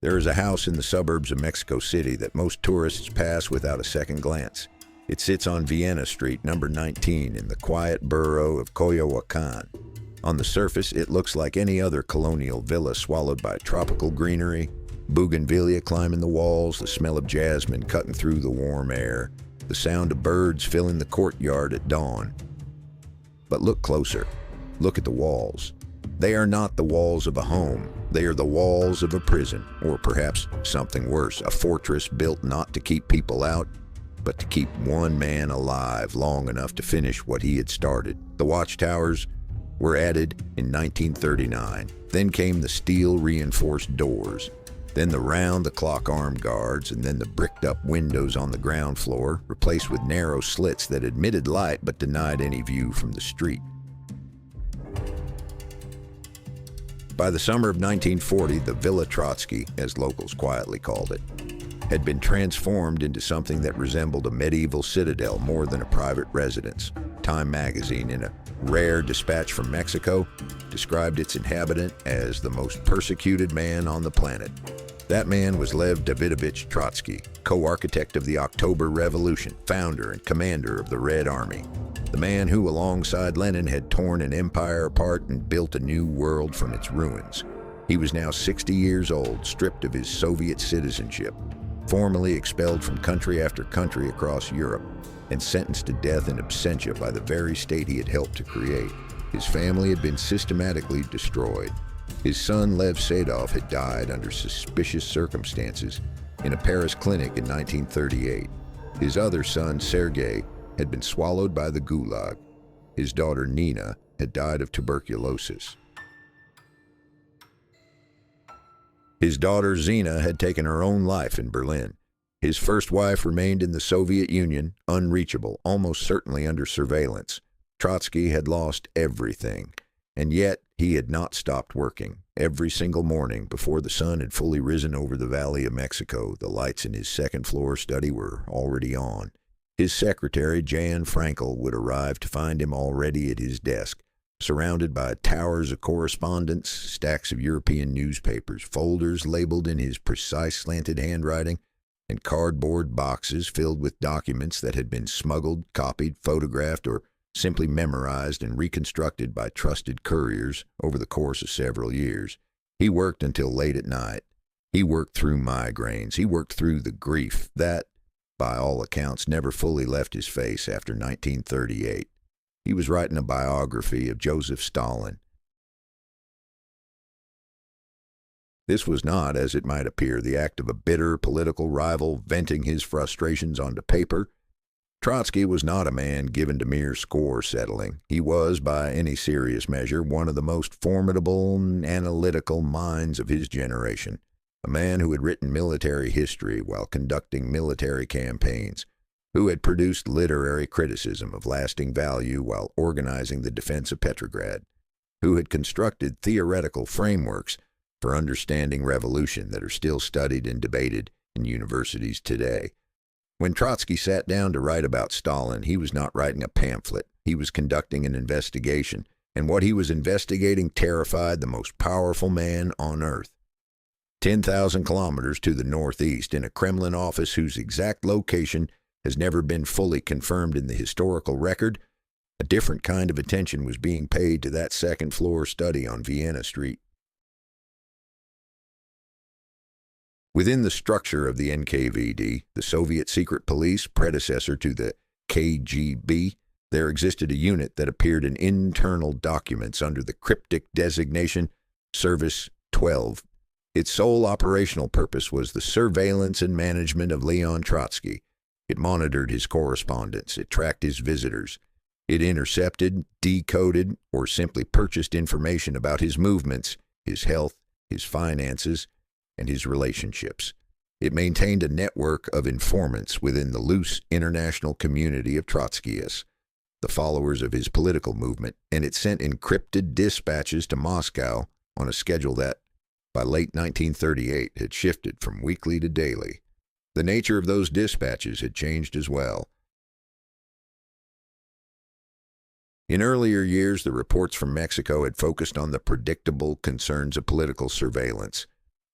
There is a house in the suburbs of Mexico City that most tourists pass without a second glance. It sits on Vienna Street, number 19, in the quiet borough of Coyoacán. On the surface, it looks like any other colonial villa swallowed by tropical greenery, bougainvillea climbing the walls, the smell of jasmine cutting through the warm air, the sound of birds filling the courtyard at dawn. But look closer. Look at the walls. They are not the walls of a home. They are the walls of a prison, or perhaps something worse, a fortress built not to keep people out, but to keep one man alive long enough to finish what he had started. The watchtowers were added in 1939. Then came the steel-reinforced doors. Then the round-the-clock armed guards, and then the bricked-up windows on the ground floor, replaced with narrow slits that admitted light but denied any view from the street. By the summer of 1940, the Villa Trotsky, as locals quietly called it, had been transformed into something that resembled a medieval citadel more than a private residence. Time magazine, in a rare dispatch from Mexico, described its inhabitant as the most persecuted man on the planet. That man was Lev Davidovich Trotsky, co-architect of the October Revolution, founder and commander of the Red Army. The man who, alongside Lenin, had torn an empire apart and built a new world from its ruins. He was now 60 years old, stripped of his Soviet citizenship, formally expelled from country after country across Europe, and sentenced to death in absentia by the very state he had helped to create. His family had been systematically destroyed. His son, Lev Sedov, had died under suspicious circumstances in a Paris clinic in 1938. His other son, Sergei, had been swallowed by the Gulag. His daughter, Nina, had died of tuberculosis. His daughter, Zina, had taken her own life in Berlin. His first wife remained in the Soviet Union, unreachable, almost certainly under surveillance. Trotsky had lost everything, and yet he had not stopped working. Every single morning, before the sun had fully risen over the Valley of Mexico, the lights in his second-floor study were already on. His secretary, Jan Frankel, would arrive to find him already at his desk, surrounded by towers of correspondence, stacks of European newspapers, folders labeled in his precise slanted handwriting, and cardboard boxes filled with documents that had been smuggled, copied, photographed, or simply memorized and reconstructed by trusted couriers over the course of several years. He worked until late at night. He worked through migraines. He worked through the grief that, by all accounts, never fully left his face after 1938. He was writing a biography of Joseph Stalin. This was not, as it might appear, the act of a bitter political rival venting his frustrations onto paper. Trotsky was not a man given to mere score settling. He was, by any serious measure, one of the most formidable and analytical minds of his generation, a man who had written military history while conducting military campaigns, who had produced literary criticism of lasting value while organizing the defense of Petrograd, who had constructed theoretical frameworks for understanding revolution that are still studied and debated in universities today. When Trotsky sat down to write about Stalin, he was not writing a pamphlet. He was conducting an investigation, and what he was investigating terrified the most powerful man on earth. 10,000 kilometers to the northeast, in a Kremlin office whose exact location has never been fully confirmed in the historical record, a different kind of attention was being paid to that second-floor study on Vienna Street. Within the structure of the NKVD, the Soviet secret police, predecessor to the KGB, there existed a unit that appeared in internal documents under the cryptic designation Service 12. Its sole operational purpose was the surveillance and management of Leon Trotsky. It monitored his correspondence. It tracked his visitors. It intercepted, decoded, or simply purchased information about his movements, his health, his finances, and his relationships. It maintained a network of informants within the loose international community of Trotskyists, the followers of his political movement, and it sent encrypted dispatches to Moscow on a schedule that, by late 1938, had shifted from weekly to daily. The nature of those dispatches had changed as well. In earlier years, the reports from Mexico had focused on the predictable concerns of political surveillance.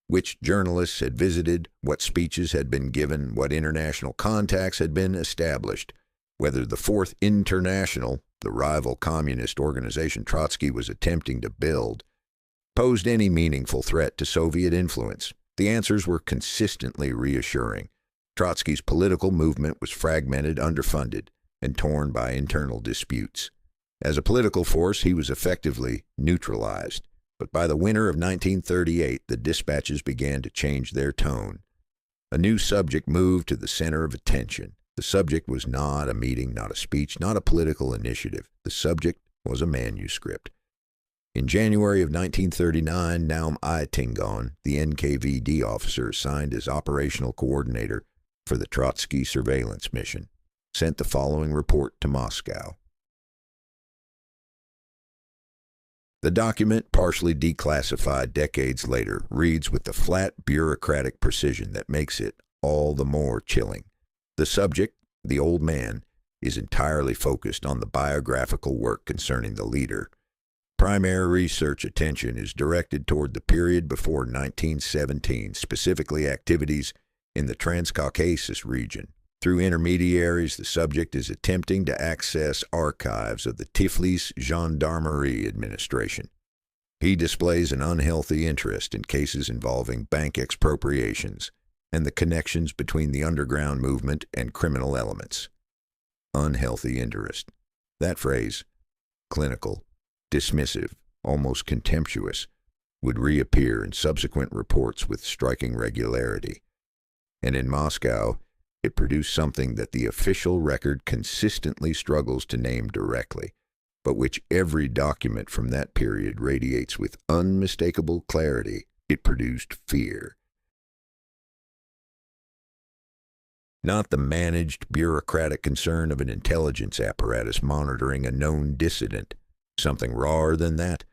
which journalists had visited, what speeches had been given, what international contacts had been established, whether the Fourth International, the rival communist organization Trotsky was attempting to build, posed any meaningful threat to Soviet influence. The answers were consistently reassuring. Trotsky's political movement was fragmented, underfunded, and torn by internal disputes. As a political force, he was effectively neutralized. But by the winter of 1938, the dispatches began to change their tone. A new subject moved to the center of attention. The subject was not a meeting, not a speech, not a political initiative. The subject was a manuscript. In January of 1939, Naum Eitingon, the NKVD officer assigned as operational coordinator for the Trotsky surveillance mission, sent the following report to Moscow. The document, partially declassified decades later, reads with the flat bureaucratic precision that makes it all the more chilling. The subject, the old man, is entirely focused on the biographical work concerning the leader. Primary research attention is directed toward the period before 1917, specifically activities in the Transcaucasus region. Through intermediaries, the subject is attempting to access archives of the Tiflis Gendarmerie Administration. He displays an unhealthy interest in cases involving bank expropriations and the connections between the underground movement and criminal elements. Unhealthy interest. That phrase, clinical, dismissive, almost contemptuous, would reappear in subsequent reports with striking regularity. And in Moscow, it produced something that the official record consistently struggles to name directly, but which every document from that period radiates with unmistakable clarity. It produced fear. Not the managed, bureaucratic concern of an intelligence apparatus monitoring a known dissident. Something rawer than that.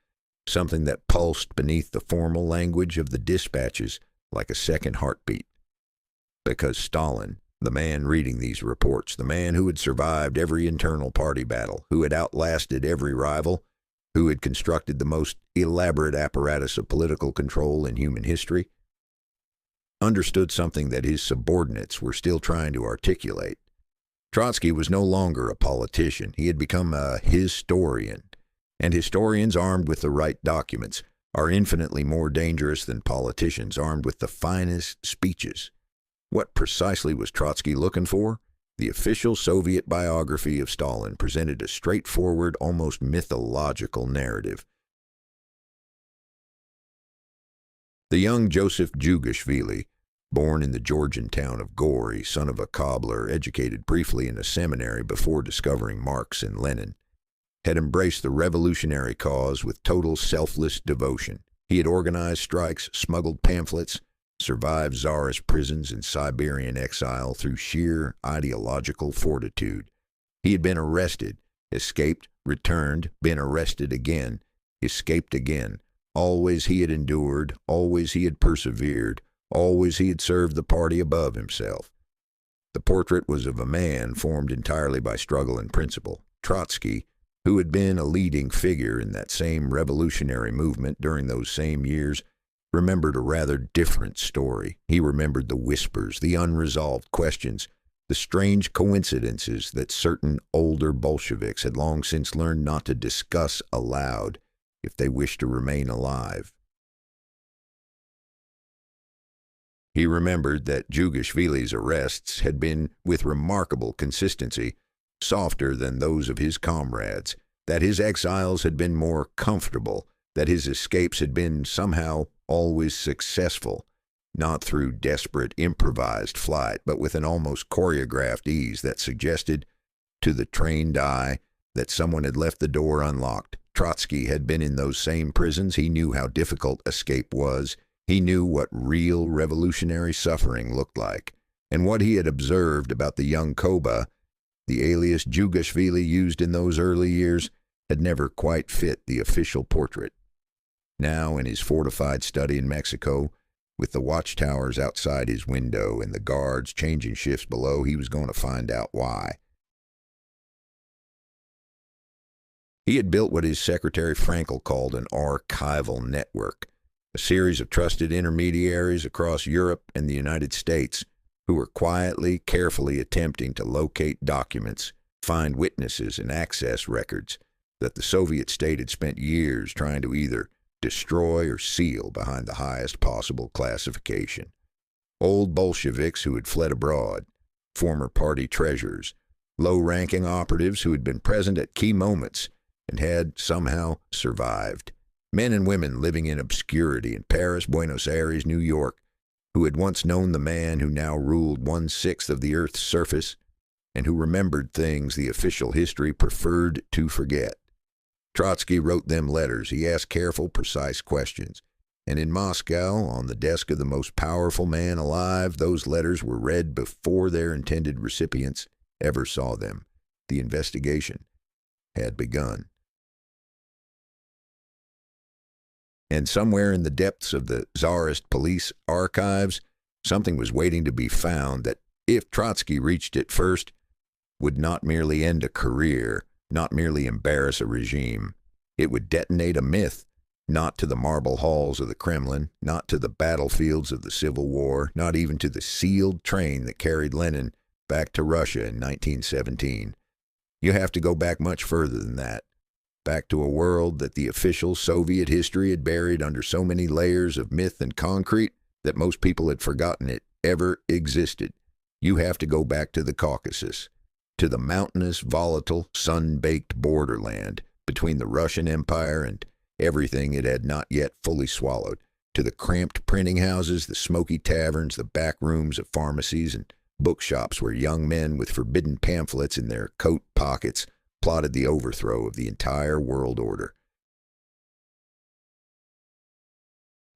Something that pulsed beneath the formal language of the dispatches like a second heartbeat. Because Stalin, the man reading these reports, the man who had survived every internal party battle, who had outlasted every rival, who had constructed the most elaborate apparatus of political control in human history, understood something that his subordinates were still trying to articulate. Trotsky was no longer a politician. He had become a historian. And historians armed with the right documents are infinitely more dangerous than politicians armed with the finest speeches. What precisely was Trotsky looking for? The official Soviet biography of Stalin presented a straightforward, almost mythological narrative. The young Joseph Jugashvili, born in the Georgian town of Gori, son of a cobbler, educated briefly in a seminary before discovering Marx and Lenin, had embraced the revolutionary cause with total selfless devotion. He had organized strikes, smuggled pamphlets, survived Tsarist prisons and Siberian exile through sheer ideological fortitude. He had been arrested, escaped, returned, been arrested again, escaped again. Always he had endured, always he had persevered, always he had served the party above himself. The portrait was of a man formed entirely by struggle and principle. Trotsky, who had been a leading figure in that same revolutionary movement during those same years, remembered a rather different story. He remembered the whispers, the unresolved questions, the strange coincidences that certain older Bolsheviks had long since learned not to discuss aloud if they wished to remain alive. He remembered that Jugashvili's arrests had been, with remarkable consistency, softer than those of his comrades, that his exiles had been more comfortable, that his escapes had been somehow always successful, not through desperate improvised flight, but with an almost choreographed ease that suggested to the trained eye that someone had left the door unlocked. Trotsky had been in those same prisons. He knew how difficult escape was. He knew what real revolutionary suffering looked like. And what he had observed about the young Koba, the alias Jugashvili used in those early years, had never quite fit the official portrait. Now, in his fortified study in Mexico, with the watchtowers outside his window and the guards changing shifts below, he was going to find out why. He had built what his secretary Frankel called an archival network. a series of trusted intermediaries across Europe and the United States who were quietly, carefully attempting to locate documents, find witnesses, and access records that the Soviet state had spent years trying to either destroy or seal behind the highest possible classification. Old Bolsheviks who had fled abroad, former party treasurers, low-ranking operatives who had been present at key moments and had somehow survived. Men and women living in obscurity in Paris, Buenos Aires, New York, who had once known the man who now ruled 1/6 of the Earth's surface and who remembered things the official history preferred to forget. Trotsky wrote them letters. He asked careful, precise questions. And in Moscow, on the desk of the most powerful man alive, those letters were read before their intended recipients ever saw them. The investigation had begun. And somewhere in the depths of the Tsarist police archives, something was waiting to be found that, if Trotsky reached it first, would not merely end a career, not merely embarrass a regime. It would detonate a myth, not to the marble halls of the Kremlin, not to the battlefields of the Civil War, not even to the sealed train that carried Lenin back to Russia in 1917. You have to go back much further than that, back to a world that the official Soviet history had buried under so many layers of myth and concrete that most people had forgotten it ever existed. You have to go back to the Caucasus, to the mountainous, volatile, sun-baked borderland between the Russian Empire and everything it had not yet fully swallowed, to the cramped printing houses, the smoky taverns, the back rooms of pharmacies and bookshops where young men with forbidden pamphlets in their coat pockets plotted the overthrow of the entire world order.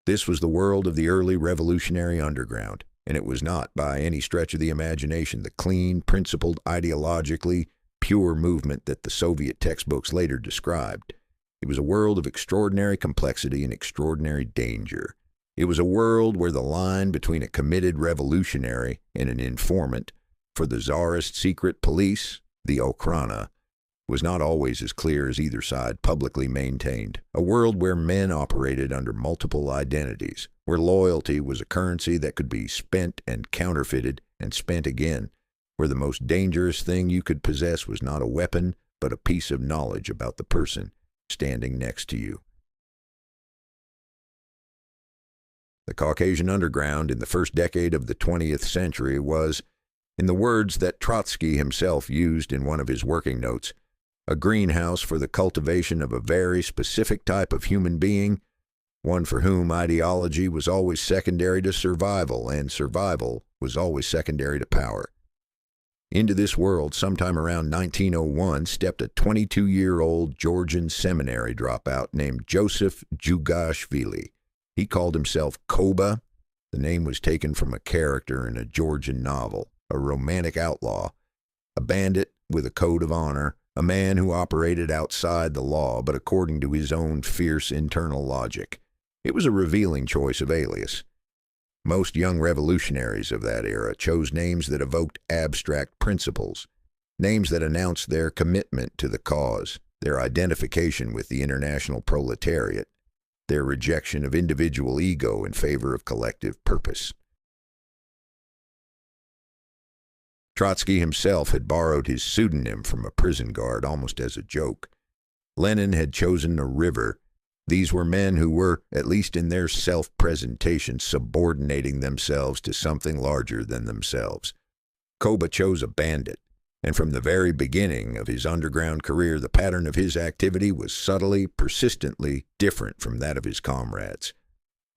This was the world of the early revolutionary underground, and it was not, by any stretch of the imagination, the clean, principled, ideologically pure movement that the Soviet textbooks later described. It was a world of extraordinary complexity and extraordinary danger. It was a world where the line between a committed revolutionary and an informant for the Tsarist secret police, the Okhrana, was not always as clear as either side publicly maintained. A world where men operated under multiple identities, where loyalty was a currency that could be spent and counterfeited and spent again, where the most dangerous thing you could possess was not a weapon, but a piece of knowledge about the person standing next to you. The Caucasian underground in the first decade of the 20th century was, in the words that Trotsky himself used in one of his working notes, a greenhouse for the cultivation of a very specific type of human being, one for whom ideology was always secondary to survival, and survival was always secondary to power. Into this world, sometime around 1901, stepped a 22-year-old Georgian seminary dropout named Joseph Jugashvili. He called himself Koba. The name was taken from a character in a Georgian novel, a romantic outlaw, a bandit with a code of honor, a man who operated outside the law but according to his own fierce internal logic. It was a revealing choice of alias. Most young revolutionaries of that era chose names that evoked abstract principles, names that announced their commitment to the cause, their identification with the international proletariat, their rejection of individual ego in favor of collective purpose. Trotsky himself had borrowed his pseudonym from a prison guard almost as a joke. Lenin had chosen a river. These were men who were, at least in their self-presentation, subordinating themselves to something larger than themselves. Koba chose a bandit, and from the very beginning of his underground career, the pattern of his activity was subtly, persistently different from that of his comrades.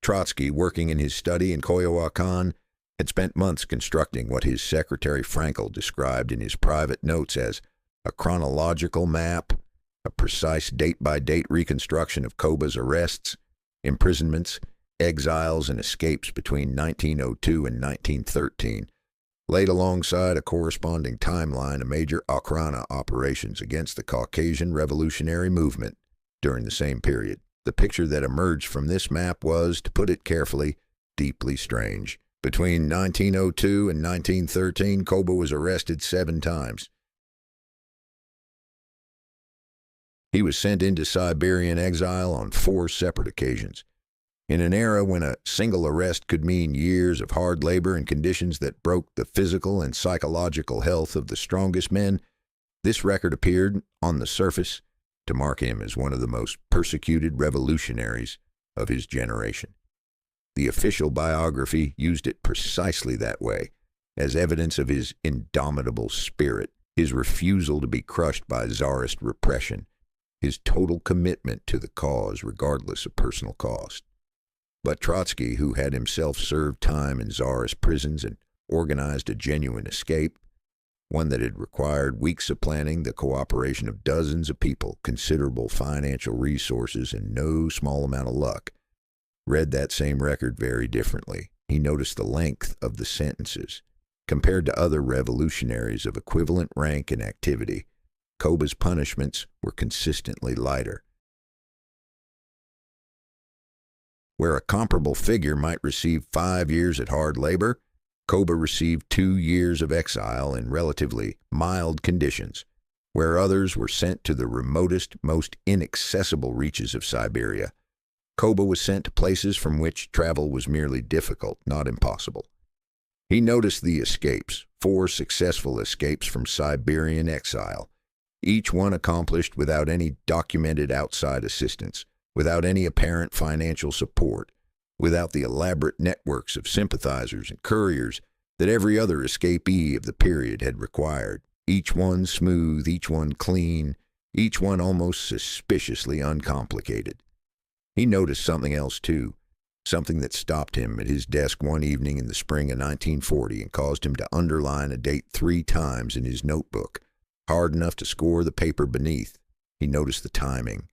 Trotsky, working in his study in Coyoacan, had spent months constructing what his secretary Frankel described in his private notes as a chronological map, a precise date-by-date reconstruction of Koba's arrests, imprisonments, exiles, and escapes between 1902 and 1913, laid alongside a corresponding timeline of major Okhrana operations against the Caucasian revolutionary movement during the same period. The picture that emerged from this map was, to put it carefully, deeply strange. Between 1902 and 1913, Koba was arrested 7 times. He was sent into Siberian exile on 4 separate occasions. In an era when a single arrest could mean years of hard labor and conditions that broke the physical and psychological health of the strongest men, this record appeared, on the surface, to mark him as one of the most persecuted revolutionaries of his generation. The official biography used it precisely that way, as evidence of his indomitable spirit, his refusal to be crushed by Tsarist repression, his total commitment to the cause regardless of personal cost. But Trotsky, who had himself served time in Tsarist prisons and organized a genuine escape, one that had required weeks of planning, the cooperation of dozens of people, considerable financial resources, and no small amount of luck, read that same record very differently. He noticed the length of the sentences. Compared to other revolutionaries of equivalent rank and activity, Koba's punishments were consistently lighter. Where a comparable figure might receive 5 years at hard labor, Koba received 2 years of exile in relatively mild conditions. Where others were sent to the remotest, most inaccessible reaches of Siberia, Koba was sent to places from which travel was merely difficult, not impossible. He noticed the escapes, 4 successful escapes from Siberian exile, each one accomplished without any documented outside assistance, without any apparent financial support, without the elaborate networks of sympathizers and couriers that every other escapee of the period had required, each one smooth, each one clean, each one almost suspiciously uncomplicated. He noticed something else, too, something that stopped him at his desk one evening in the spring of 1940 and caused him to underline a date 3 times in his notebook, hard enough to score the paper beneath. He noticed the timing.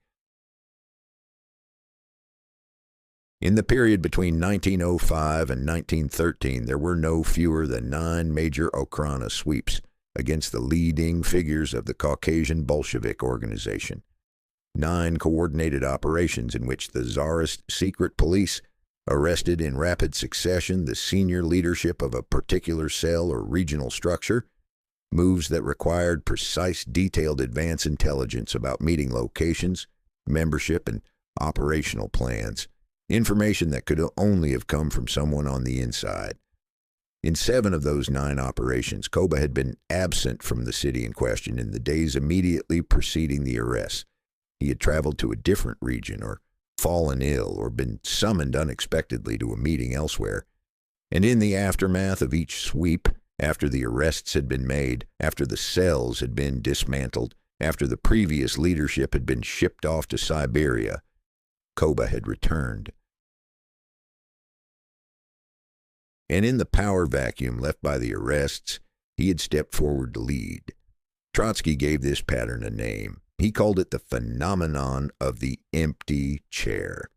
In the period between 1905 and 1913, there were no fewer than 9 major Okhrana sweeps against the leading figures of the Caucasian Bolshevik organization. 9 coordinated operations in which the Tsarist secret police arrested in rapid succession the senior leadership of a particular cell or regional structure, moves that required precise, detailed advance intelligence about meeting locations, membership, and operational plans, information that could only have come from someone on the inside. In 7 of those 9 operations, Koba had been absent from the city in question in the days immediately preceding the arrest. He had traveled to a different region, or fallen ill, or been summoned unexpectedly to a meeting elsewhere. And in the aftermath of each sweep, after the arrests had been made, after the cells had been dismantled, after the previous leadership had been shipped off to Siberia, Koba had returned. And in the power vacuum left by the arrests, he had stepped forward to lead. Trotsky gave this pattern a name. He called it the phenomenon of the empty chair.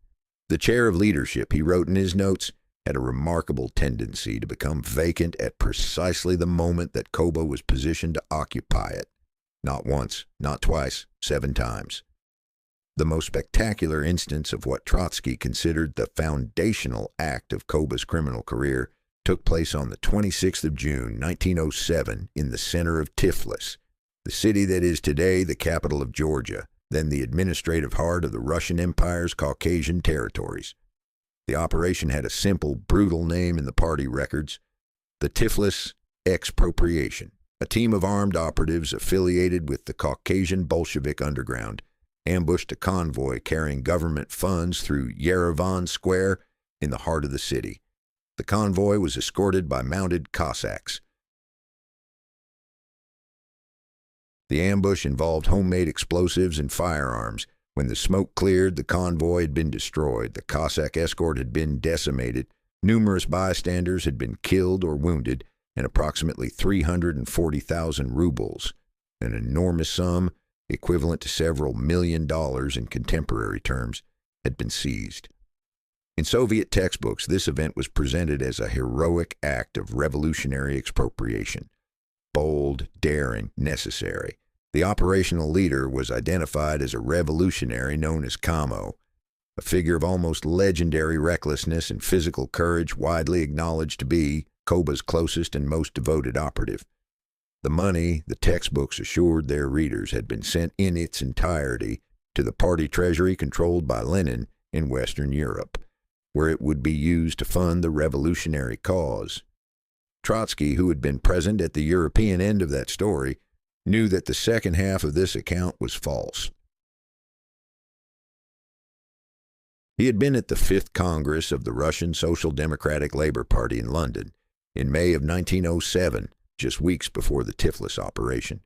The chair of leadership, he wrote in his notes, had a remarkable tendency to become vacant at precisely the moment that Koba was positioned to occupy it. Not once, not twice, 7 times. The most spectacular instance of what Trotsky considered the foundational act of Koba's criminal career took place on the 26th of June, 1907, in the center of Tiflis, the city that is today the capital of Georgia, then the administrative heart of the Russian Empire's Caucasian territories. The operation had a simple, brutal name in the party records: the Tiflis Expropriation. A team of armed operatives affiliated with the Caucasian Bolshevik underground ambushed a convoy carrying government funds through Yerevan Square in the heart of the city. The convoy was escorted by mounted Cossacks. The ambush involved homemade explosives and firearms. When the smoke cleared, the convoy had been destroyed. The Cossack escort had been decimated. Numerous bystanders had been killed or wounded, and approximately 340,000 rubles, an enormous sum equivalent to several $1 million in contemporary terms, had been seized. In Soviet textbooks, this event was presented as a heroic act of revolutionary expropriation. Bold, daring, necessary. The operational leader was identified as a revolutionary known as Kamo, a figure of almost legendary recklessness and physical courage, widely acknowledged to be Koba's closest and most devoted operative. The money, the textbooks assured their readers, had been sent in its entirety to the party treasury controlled by Lenin in Western Europe. where it would be used to fund the revolutionary cause. Trotsky, who had been present at the European end of that story, knew that the second half of this account was false. He had been at the 5th Congress of the Russian Social Democratic Labour Party in London in May of 1907, just weeks before the Tiflis operation,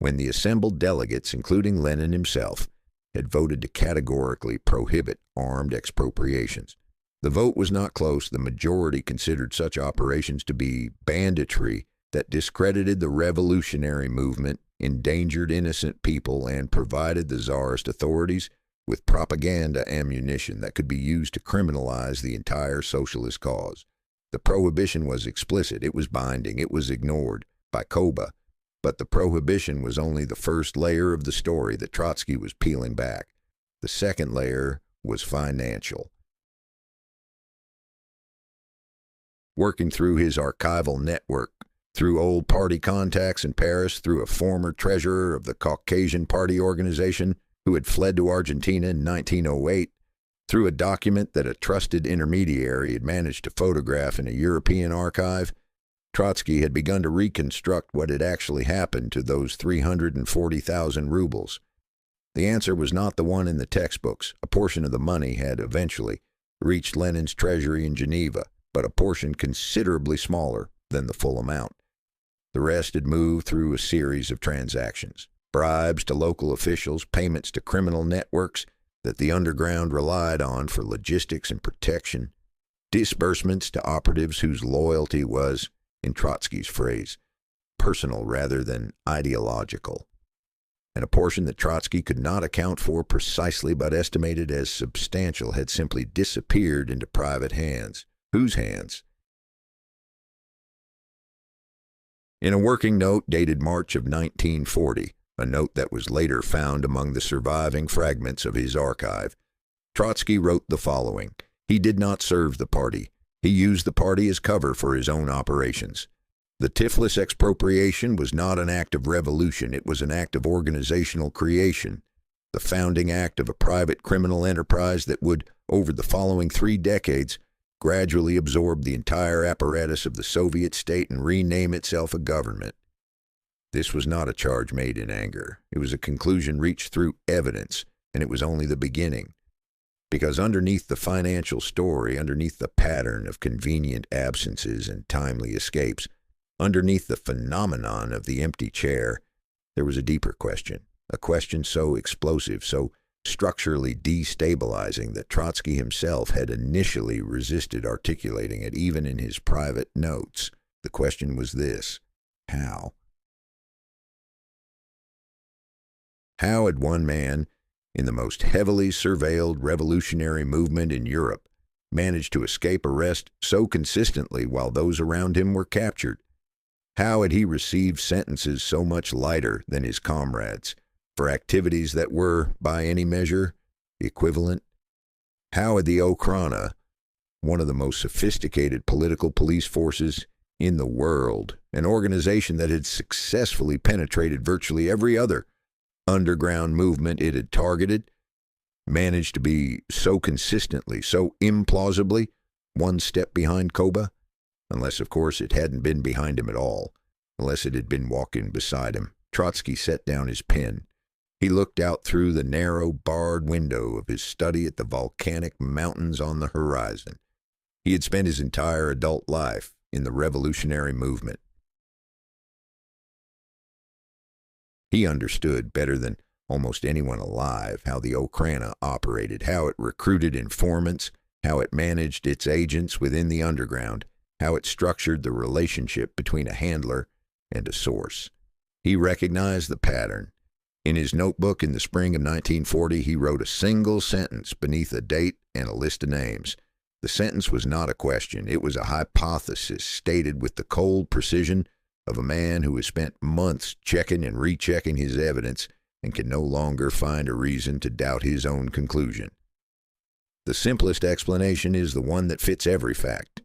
when the assembled delegates, including Lenin himself, had voted to categorically prohibit armed expropriations. The vote was not close. The majority considered such operations to be banditry that discredited the revolutionary movement, endangered innocent people, and provided the Tsarist authorities with propaganda ammunition that could be used to criminalize the entire socialist cause. The prohibition was explicit, it was binding, it was ignored by Koba, but the prohibition was only the first layer of the story that Trotsky was peeling back. The second layer was financial. Working through his archival network, through old party contacts in Paris, through a former treasurer of the Caucasian Party organization who had fled to Argentina in 1908, through a document that a trusted intermediary had managed to photograph in a European archive, Trotsky had begun to reconstruct what had actually happened to those 340,000 rubles. The answer was not the one in the textbooks. A portion of the money had eventually reached Lenin's treasury in Geneva, but a portion considerably smaller than the full amount. The rest had moved through a series of transactions. Bribes to local officials, payments to criminal networks that the underground relied on for logistics and protection, disbursements to operatives whose loyalty was, in Trotsky's phrase, personal rather than ideological, and a portion that Trotsky could not account for precisely but estimated as substantial had simply disappeared into private hands. Whose hands? In a working note dated March of 1940, a note that was later found among the surviving fragments of his archive, Trotsky wrote the following. He did not serve the party. He used the party as cover for his own operations. The Tiflis expropriation was not an act of revolution. It was an act of organizational creation, the founding act of a private criminal enterprise that would, over the following 3 decades, gradually absorb the entire apparatus of the Soviet state and rename itself a government. This was not a charge made in anger. It was a conclusion reached through evidence, and it was only the beginning. Because underneath the financial story, underneath the pattern of convenient absences and timely escapes, underneath the phenomenon of the empty chair, there was a deeper question, a question so explosive, so structurally destabilizing that Trotsky himself had initially resisted articulating it, even in his private notes. The question was this: how? How had one man, in the most heavily surveilled revolutionary movement in Europe, managed to escape arrest so consistently while those around him were captured? How had he received sentences so much lighter than his comrades for activities that were, by any measure, equivalent? How had the Okhrana, one of the most sophisticated political police forces in the world, an organization that had successfully penetrated virtually every other underground movement it had targeted, managed to be so consistently, so implausibly, one step behind Koba? Unless, of course, it hadn't been behind him at all, unless it had been walking beside him. Trotsky set down his pen. He looked out through the narrow, barred window of his study at the volcanic mountains on the horizon. He had spent his entire adult life in the revolutionary movement. He understood better than almost anyone alive how the Okhrana operated, how it recruited informants, how it managed its agents within the underground, how it structured the relationship between a handler and a source. He recognized the pattern. In his notebook in the spring of 1940, he wrote a single sentence beneath a date and a list of names. The sentence was not a question. It was a hypothesis stated with the cold precision of a man who has spent months checking and rechecking his evidence and can no longer find a reason to doubt his own conclusion. The simplest explanation is the one that fits every fact.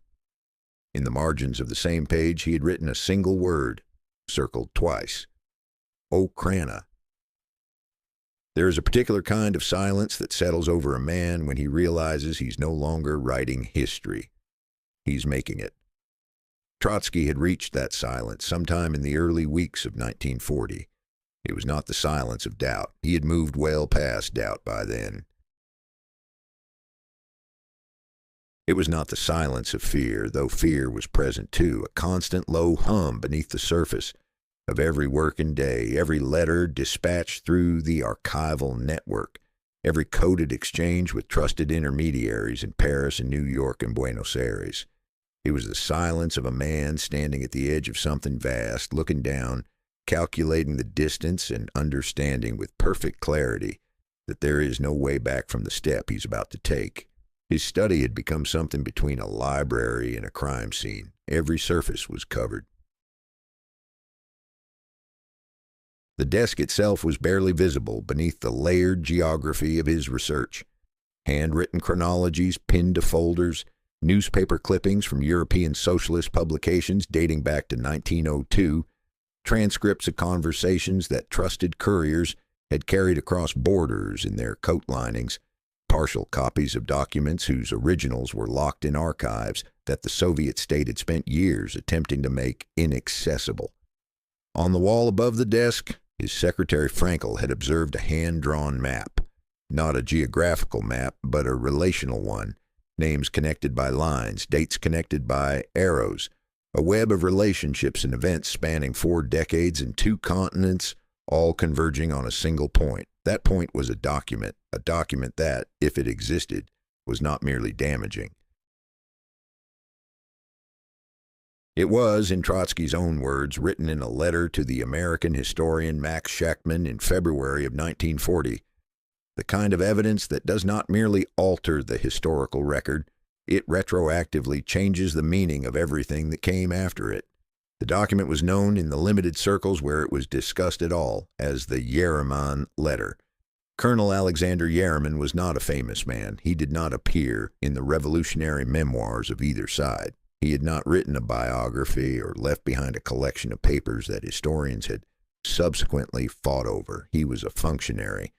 In the margins of the same page, he had written a single word, circled twice: Okhrana. There is a particular kind of silence that settles over a man when he realizes he's no longer writing history. He's making it. Trotsky had reached that silence sometime in the early weeks of 1940. It was not the silence of doubt. He had moved well past doubt by then. It was not the silence of fear, though fear was present too, a constant low hum beneath the surface of every working day, every letter dispatched through the archival network, every coded exchange with trusted intermediaries in Paris and New York and Buenos Aires. It was the silence of a man standing at the edge of something vast, looking down, calculating the distance and understanding with perfect clarity that there is no way back from the step he's about to take. His study had become something between a library and a crime scene. Every surface was covered. The desk itself was barely visible beneath the layered geography of his research. Handwritten chronologies pinned to folders, newspaper clippings from European socialist publications dating back to 1902, transcripts of conversations that trusted couriers had carried across borders in their coat linings, partial copies of documents whose originals were locked in archives that the Soviet state had spent years attempting to make inaccessible. On the wall above the desk, his secretary Frankel had observed a hand-drawn map, not a geographical map, but a relational one, names connected by lines, dates connected by arrows, a web of relationships and events spanning 4 decades and 2 continents, all converging on a single point. That point was a document that, if it existed, was not merely damaging. It was, in Trotsky's own words, written in a letter to the American historian Max Shachtman in February of 1940, the kind of evidence that does not merely alter the historical record, it retroactively changes the meaning of everything that came after it. The document was known in the limited circles where it was discussed at all as the Yeremin Letter. Colonel Alexander Yeremin was not a famous man. He did not appear in the revolutionary memoirs of either side. He had not written a biography or left behind a collection of papers that historians had subsequently fought over. He was a functionary,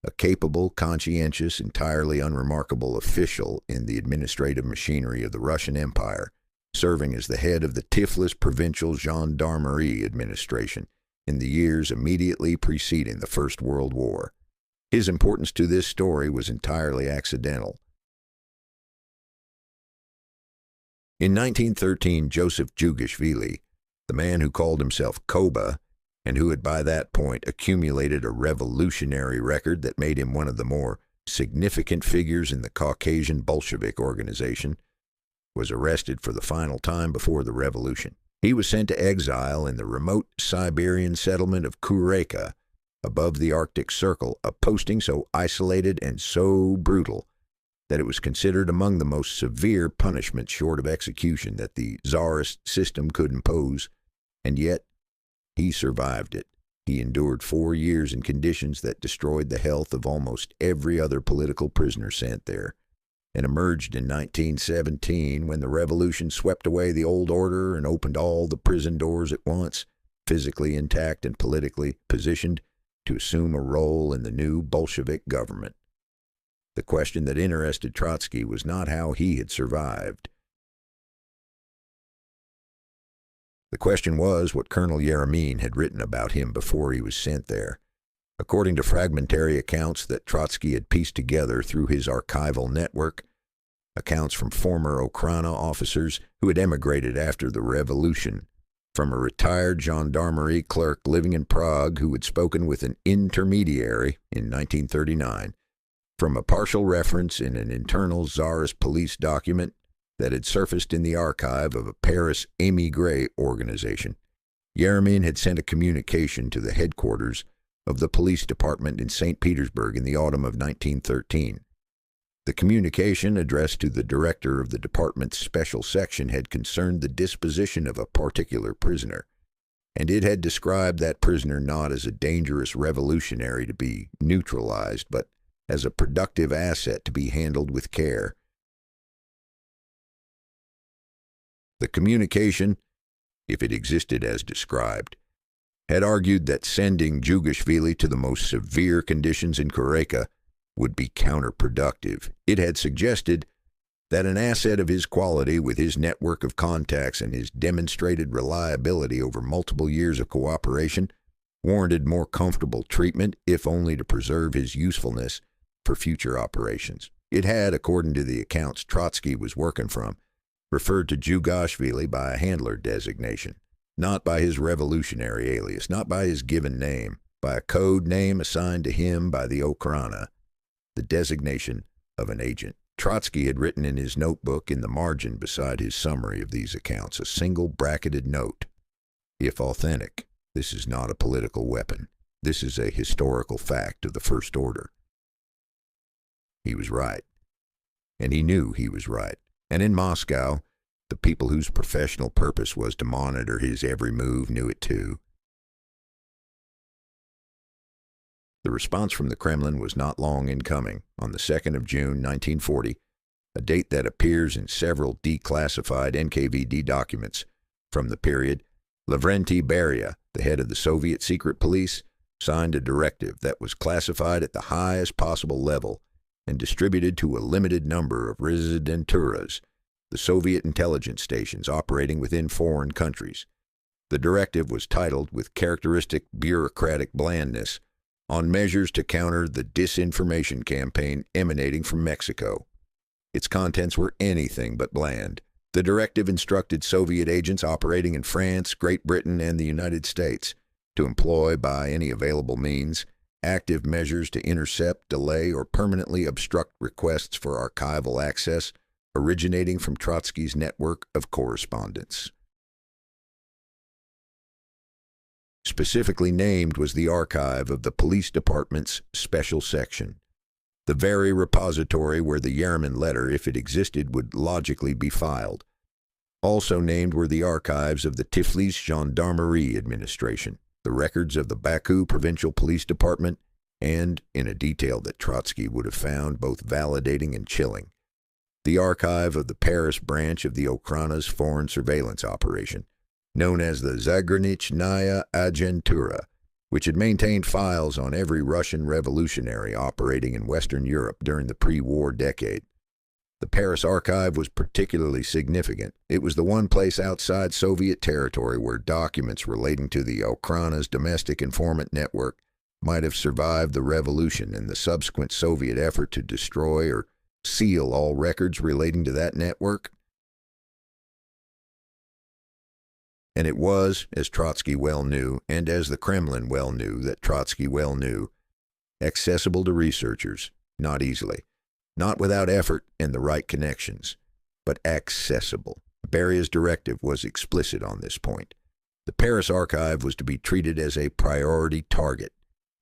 a capable, conscientious, entirely unremarkable official in the administrative machinery of the Russian Empire, serving as the head of the Tiflis Provincial Gendarmerie Administration in the years immediately preceding the First World War. His importance to this story was entirely accidental. In 1913, Joseph Jugashvili, the man who called himself Koba, and who had by that point accumulated a revolutionary record that made him one of the more significant figures in the Caucasian Bolshevik organization, was arrested for the final time before the revolution. He was sent to exile in the remote Siberian settlement of Kureka, above the Arctic Circle, a posting so isolated and so brutal that it was considered among the most severe punishments short of execution that the Tsarist system could impose, and yet he survived it. He endured 4 years in conditions that destroyed the health of almost every other political prisoner sent there, and emerged in 1917 when the revolution swept away the old order and opened all the prison doors at once, physically intact and politically positioned to assume a role in the new Bolshevik government. The question that interested Trotsky was not how he had survived. The question was what Colonel Yeremin had written about him before he was sent there. According to fragmentary accounts that Trotsky had pieced together through his archival network, accounts from former Okhrana officers who had emigrated after the revolution, from a retired gendarmerie clerk living in Prague who had spoken with an intermediary in 1939, from a partial reference in an internal Tsarist police document that had surfaced in the archive of a Paris émigré organization. Yeremin had sent a communication to the headquarters of the police department in St. Petersburg in the autumn of 1913. The communication, addressed to the director of the department's special section, had concerned the disposition of a particular prisoner, and it had described that prisoner not as a dangerous revolutionary to be neutralized, but as a productive asset to be handled with care. The communication, if it existed as described, had argued that sending Djugashvili to the most severe conditions in Kureka would be counterproductive. It had suggested that an asset of his quality, with his network of contacts and his demonstrated reliability over multiple years of cooperation, warranted more comfortable treatment, if only to preserve his usefulness for future operations. It had, according to the accounts Trotsky was working from, referred to Djugashvili by a handler designation, not by his revolutionary alias, not by his given name, by a code name assigned to him by the Okhrana, the designation of an agent. Trotsky had written in his notebook in the margin beside his summary of these accounts a single bracketed note: "If authentic, this is not a political weapon. This is a historical fact of the first order." He was right, and he knew he was right. And in Moscow, the people whose professional purpose was to monitor his every move knew it too. The response from the Kremlin was not long in coming. On the 2nd of June, 1940, a date that appears in several declassified NKVD documents from the period, Lavrentiy Beria, the head of the Soviet secret police, signed a directive that was classified at the highest possible level and distributed to a limited number of residenturas, the Soviet intelligence stations operating within foreign countries. The directive was titled, with characteristic bureaucratic blandness, "On measures to counter the disinformation campaign emanating from Mexico." Its contents were anything but bland. The directive instructed Soviet agents operating in France, Great Britain, and the United States to employ, by any available means, active measures to intercept, delay, or permanently obstruct requests for archival access originating from Trotsky's network of correspondence. Specifically named was the archive of the police department's special section, the very repository where the Yeremin Letter, if it existed, would logically be filed. Also named were the archives of the Tiflis Gendarmerie Administration, the records of the Baku Provincial Police Department, and, in a detail that Trotsky would have found both validating and chilling, the archive of the Paris branch of the Okhrana's foreign surveillance operation, known as the Zagranichная Agentura, which had maintained files on every Russian revolutionary operating in Western Europe during the pre-war decade. The Paris archive was particularly significant. It was the one place outside Soviet territory where documents relating to the Okhrana's domestic informant network might have survived the revolution and the subsequent Soviet effort to destroy or seal all records relating to that network. And it was, as Trotsky well knew, and as the Kremlin well knew that Trotsky well knew, accessible to researchers, not easily, not without effort and the right connections, but accessible. Beria's directive was explicit on this point. The Paris archive was to be treated as a priority target.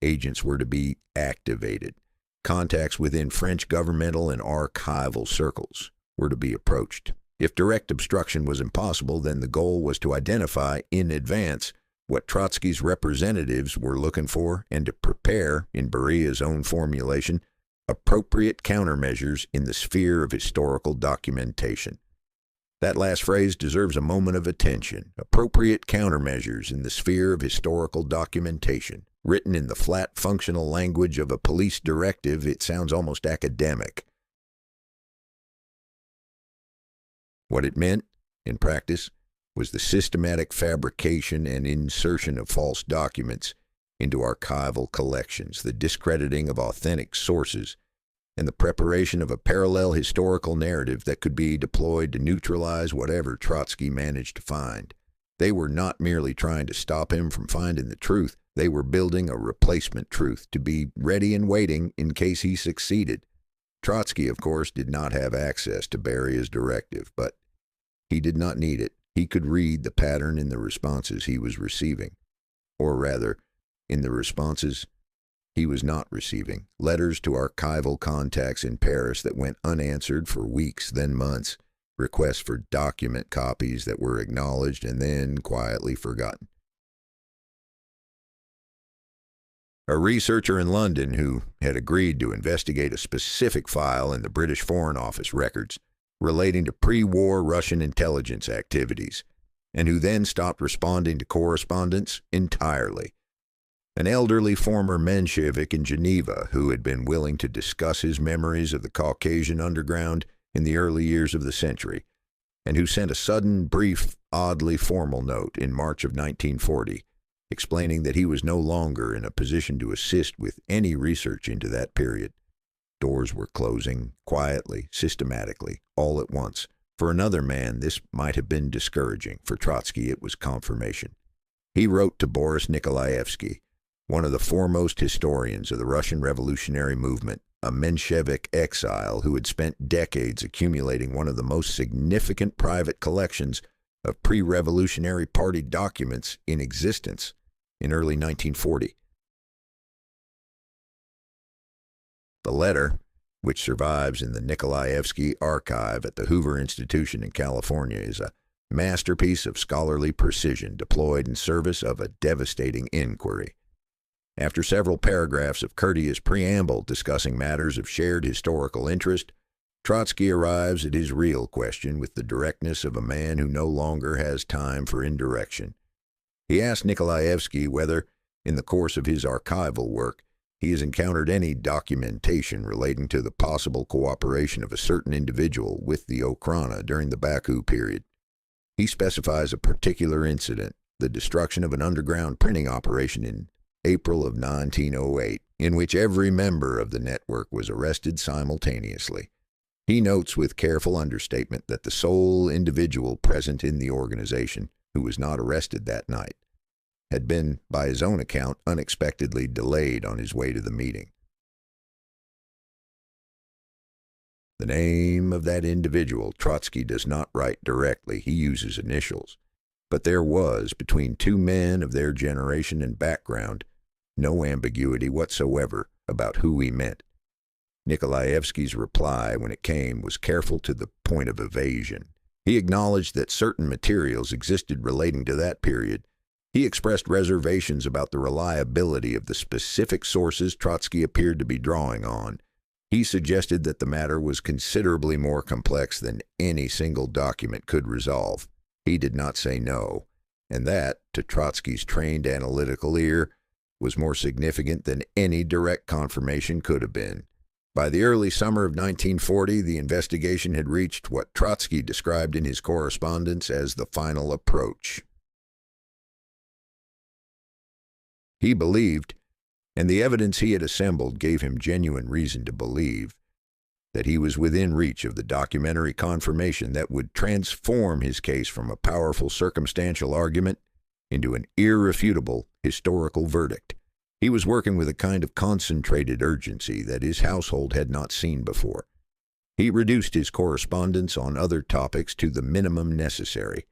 Agents were to be activated. Contacts within French governmental and archival circles were to be approached. If direct obstruction was impossible, then the goal was to identify in advance what Trotsky's representatives were looking for and to prepare, in Beria's own formulation, appropriate countermeasures in the sphere of historical documentation. That last phrase deserves a moment of attention. Appropriate countermeasures in the sphere of historical documentation. Written in the flat functional language of a police directive, it sounds almost academic. What it meant, in practice, was the systematic fabrication and insertion of false documents into archival collections, the discrediting of authentic sources, and the preparation of a parallel historical narrative that could be deployed to neutralize whatever Trotsky managed to find. They were not merely trying to stop him from finding the truth, they were building a replacement truth to be ready and waiting in case he succeeded. Trotsky, of course, did not have access to Beria's directive, but he did not need it. He could read the pattern in the responses he was receiving, or rather, in the responses he was not receiving. Letters to archival contacts in Paris that went unanswered for weeks, then months. Requests for document copies that were acknowledged and then quietly forgotten. A researcher in London who had agreed to investigate a specific file in the British Foreign Office records relating to pre-war Russian intelligence activities and who then stopped responding to correspondence entirely. An elderly former Menshevik in Geneva who had been willing to discuss his memories of the Caucasian underground in the early years of the century, and who sent a sudden, brief, oddly formal note in March of 1940, explaining that he was no longer in a position to assist with any research into that period. Doors were closing, quietly, systematically, all at once. For another man, this might have been discouraging. For Trotsky, it was confirmation. He wrote to Boris Nikolaevsky, one of the foremost historians of the Russian revolutionary movement, a Menshevik exile who had spent decades accumulating one of the most significant private collections of pre-revolutionary party documents in existence in early 1940. The letter, which survives in the Nikolaevsky archive at the Hoover Institution in California, is a masterpiece of scholarly precision deployed in service of a devastating inquiry. After several paragraphs of courteous preamble discussing matters of shared historical interest, Trotsky arrives at his real question with the directness of a man who no longer has time for indirection. He asks Nikolaevsky whether, in the course of his archival work, he has encountered any documentation relating to the possible cooperation of a certain individual with the Okhrana during the Baku period. He specifies a particular incident, the destruction of an underground printing operation in April of 1908, in which every member of the network was arrested simultaneously. He notes with careful understatement that the sole individual present in the organization, who was not arrested that night, had been, by his own account, unexpectedly delayed on his way to the meeting. The name of that individual Trotsky does not write directly, he uses initials. But there was, between two men of their generation and background, no ambiguity whatsoever about who he meant. Nikolaevsky's reply, when it came, was careful to the point of evasion. He acknowledged that certain materials existed relating to that period. He expressed reservations about the reliability of the specific sources Trotsky appeared to be drawing on. He suggested that the matter was considerably more complex than any single document could resolve. He did not say no, and that, to Trotsky's trained analytical ear, was more significant than any direct confirmation could have been. By the early summer of 1940, the investigation had reached what Trotsky described in his correspondence as the final approach. He believed, and the evidence he had assembled gave him genuine reason to believe, that he was within reach of the documentary confirmation that would transform his case from a powerful circumstantial argument into an irrefutable historical verdict. He was working with a kind of concentrated urgency that his household had not seen before. He reduced his correspondence on other topics to the minimum necessary.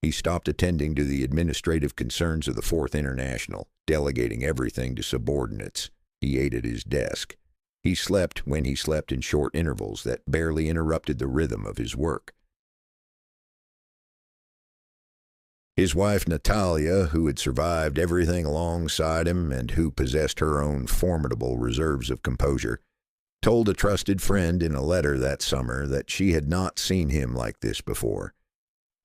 He stopped attending to the administrative concerns of the Fourth International, delegating everything to subordinates. He ate at his desk. He slept when he slept in short intervals that barely interrupted the rhythm of his work. His wife Natalia, who had survived everything alongside him and who possessed her own formidable reserves of composure, told a trusted friend in a letter that summer that she had not seen him like this before,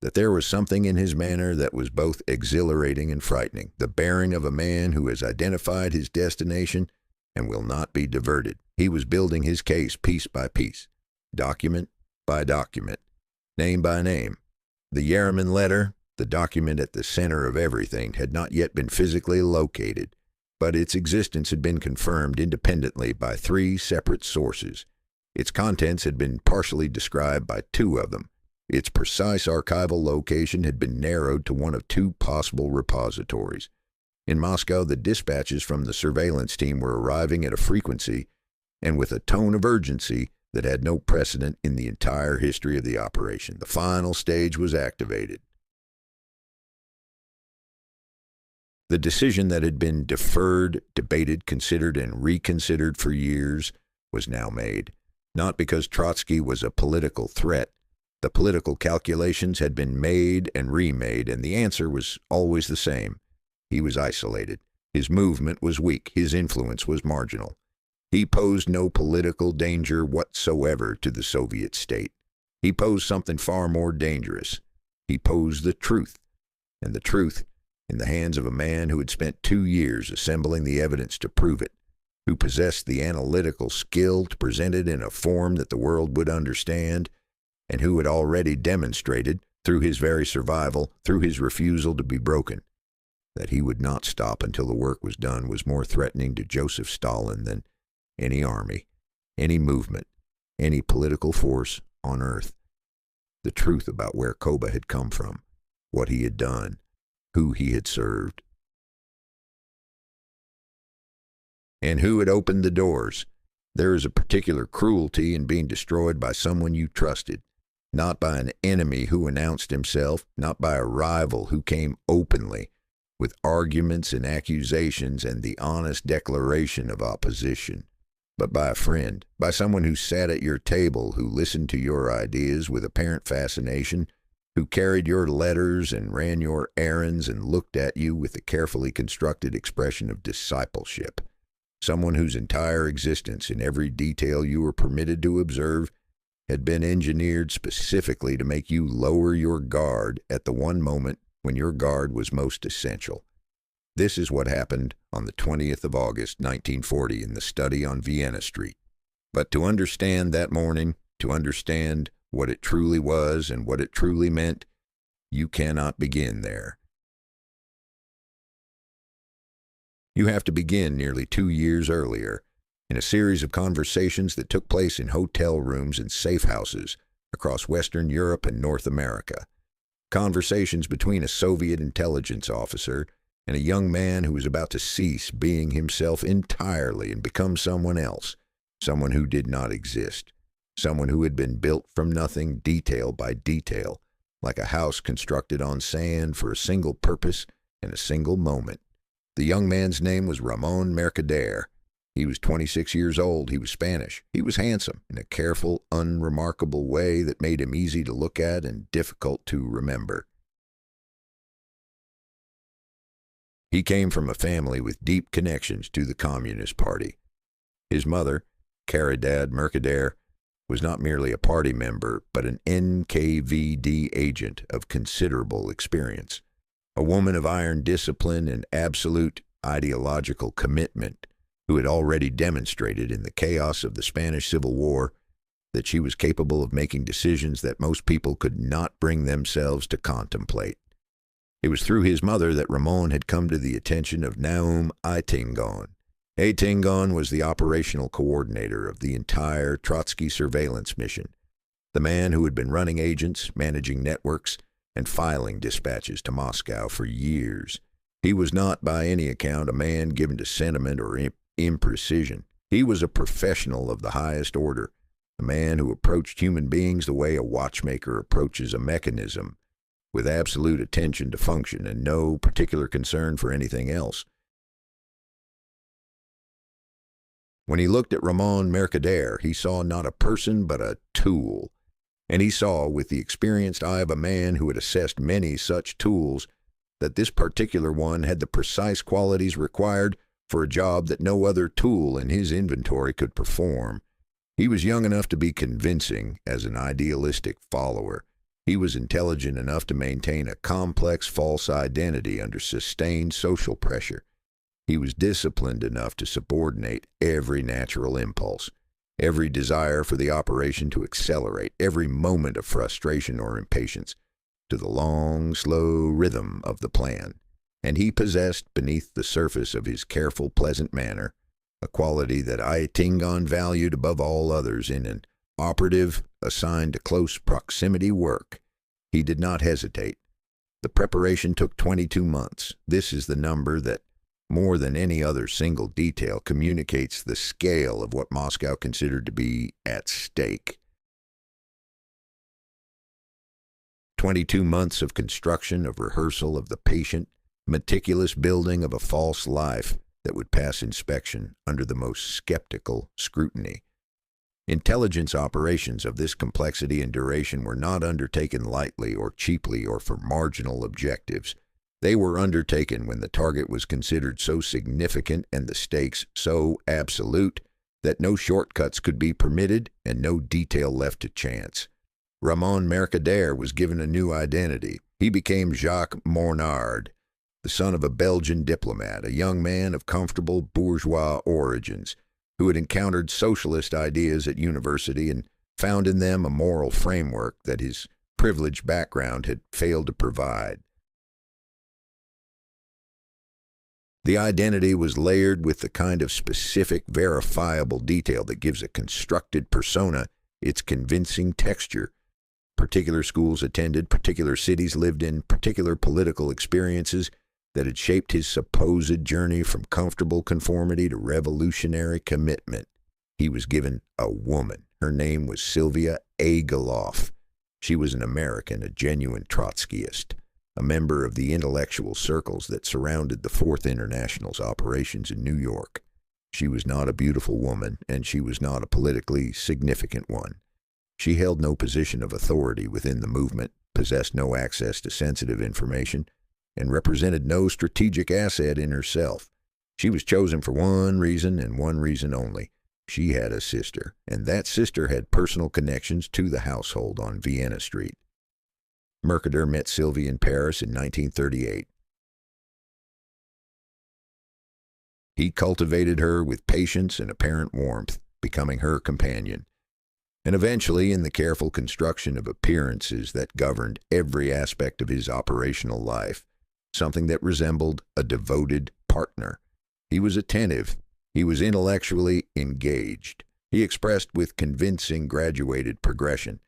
that there was something in his manner that was both exhilarating and frightening, the bearing of a man who has identified his destination and will not be diverted. He was building his case piece by piece, document by document, name by name. The Yeremin Letter, the document at the center of everything, had not yet been physically located, but its existence had been confirmed independently by three separate sources. Its contents had been partially described by two of them. Its precise archival location had been narrowed to one of two possible repositories. In Moscow, the dispatches from the surveillance team were arriving at a frequency and with a tone of urgency that had no precedent in the entire history of the operation. The final stage was activated. The decision that had been deferred, debated, considered, and reconsidered for years was now made, not because Trotsky was a political threat. The political calculations had been made and remade, and the answer was always the same. He was isolated. His movement was weak. His influence was marginal. He posed no political danger whatsoever to the Soviet state. He posed something far more dangerous. He posed the truth, and the truth in the hands of a man who had spent 2 years assembling the evidence to prove it, who possessed the analytical skill to present it in a form that the world would understand, and who had already demonstrated, through his very survival, through his refusal to be broken, that he would not stop until the work was done, was more threatening to Joseph Stalin than any army, any movement, any political force on earth. The truth about where Koba had come from, what he had done, who he had served, and who had opened the doors. There is a particular cruelty in being destroyed by someone you trusted, not by an enemy who announced himself, not by a rival who came openly with arguments and accusations and the honest declaration of opposition, but by a friend, by someone who sat at your table, who listened to your ideas with apparent fascination, who carried your letters and ran your errands and looked at you with a carefully constructed expression of discipleship, someone whose entire existence, in every detail you were permitted to observe, had been engineered specifically to make you lower your guard at the one moment when your guard was most essential. This is what happened on the 20th of August, 1940, in the study on Vienna Street. But to understand that morning, to understand what it truly was and what it truly meant, you cannot begin there. You have to begin nearly 2 years earlier, in a series of conversations that took place in hotel rooms and safe houses across Western Europe and North America. Conversations between a Soviet intelligence officer and a young man who was about to cease being himself entirely and become someone else, someone who did not exist, someone who had been built from nothing, detail by detail, like a house constructed on sand for a single purpose and a single moment. The young man's name was Ramón Mercader. He was 26 years old. He was Spanish. He was handsome in a careful, unremarkable way that made him easy to look at and difficult to remember. He came from a family with deep connections to the Communist Party. His mother, Caridad Mercader, was not merely a party member, but an NKVD agent of considerable experience, a woman of iron discipline and absolute ideological commitment, who had already demonstrated in the chaos of the Spanish Civil War that she was capable of making decisions that most people could not bring themselves to contemplate. It was through his mother that Ramón had come to the attention of Naum Eitingon. Eitingon was the operational coordinator of the entire Trotsky surveillance mission, the man who had been running agents, managing networks, and filing dispatches to Moscow for years. He was not by any account a man given to sentiment or imprecision. He was a professional of the highest order, a man who approached human beings the way a watchmaker approaches a mechanism, with absolute attention to function and no particular concern for anything else. When he looked at Ramón Mercader, he saw not a person but a tool, and he saw, with the experienced eye of a man who had assessed many such tools, that this particular one had the precise qualities required for a job that no other tool in his inventory could perform. He was young enough to be convincing as an idealistic follower. He was intelligent enough to maintain a complex false identity under sustained social pressure. He was disciplined enough to subordinate every natural impulse, every desire for the operation to accelerate, every moment of frustration or impatience, to the long, slow rhythm of the plan. And he possessed, beneath the surface of his careful, pleasant manner, a quality that Eitingon valued above all others in an operative assigned to close proximity work. He did not hesitate. The preparation took 22 months. This is the number that, more than any other single detail, communicates the scale of what Moscow considered to be at stake. 22 months of construction, of rehearsal, of the patient, meticulous building of a false life that would pass inspection under the most skeptical scrutiny. Intelligence operations of this complexity and duration were not undertaken lightly or cheaply or for marginal objectives. They were undertaken when the target was considered so significant and the stakes so absolute that no shortcuts could be permitted and no detail left to chance. Ramón Mercader was given a new identity. He became Jacques Mornard, the son of a Belgian diplomat, a young man of comfortable bourgeois origins, who had encountered socialist ideas at university and found in them a moral framework that his privileged background had failed to provide. The identity was layered with the kind of specific, verifiable detail that gives a constructed persona its convincing texture. Particular schools attended, particular cities lived in, particular political experiences that had shaped his supposed journey from comfortable conformity to revolutionary commitment. He was given a woman. Her name was Sylvia Agaloff. She was an American, a genuine Trotskyist, a member of the intellectual circles that surrounded the Fourth International's operations in New York. She was not a beautiful woman, and she was not a politically significant one. She held no position of authority within the movement, possessed no access to sensitive information, and represented no strategic asset in herself. She was chosen for one reason and one reason only. She had a sister, and that sister had personal connections to the household on Vienna Street. Mercader met Sylvie in Paris in 1938. He cultivated her with patience and apparent warmth, becoming her companion. And eventually, in the careful construction of appearances that governed every aspect of his operational life, something that resembled a devoted partner. He was attentive. He was intellectually engaged. He expressed with convincing graduated progression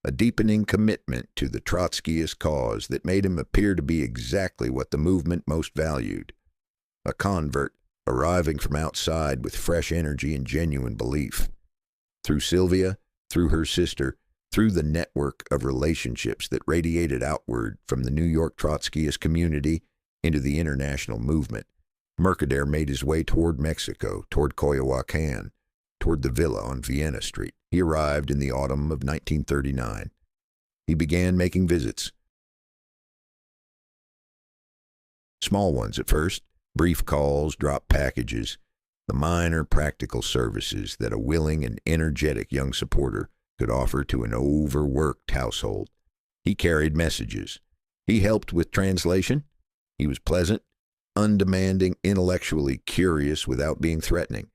a deepening commitment to the Trotskyist cause that made him appear to be exactly what the movement most valued, a convert arriving from outside with fresh energy and genuine belief. Through Sylvia, through her sister, through the network of relationships that radiated outward from the New York Trotskyist community into the international movement, Mercader made his way toward Mexico, toward Coyoacán, toward the villa on Vienna Street. He arrived in the autumn of 1939. He began making visits. Small ones at first, brief calls, drop packages, the minor practical services that a willing and energetic young supporter could offer to an overworked household. He carried messages. He helped with translation. He was pleasant, undemanding, intellectually curious without being threatening.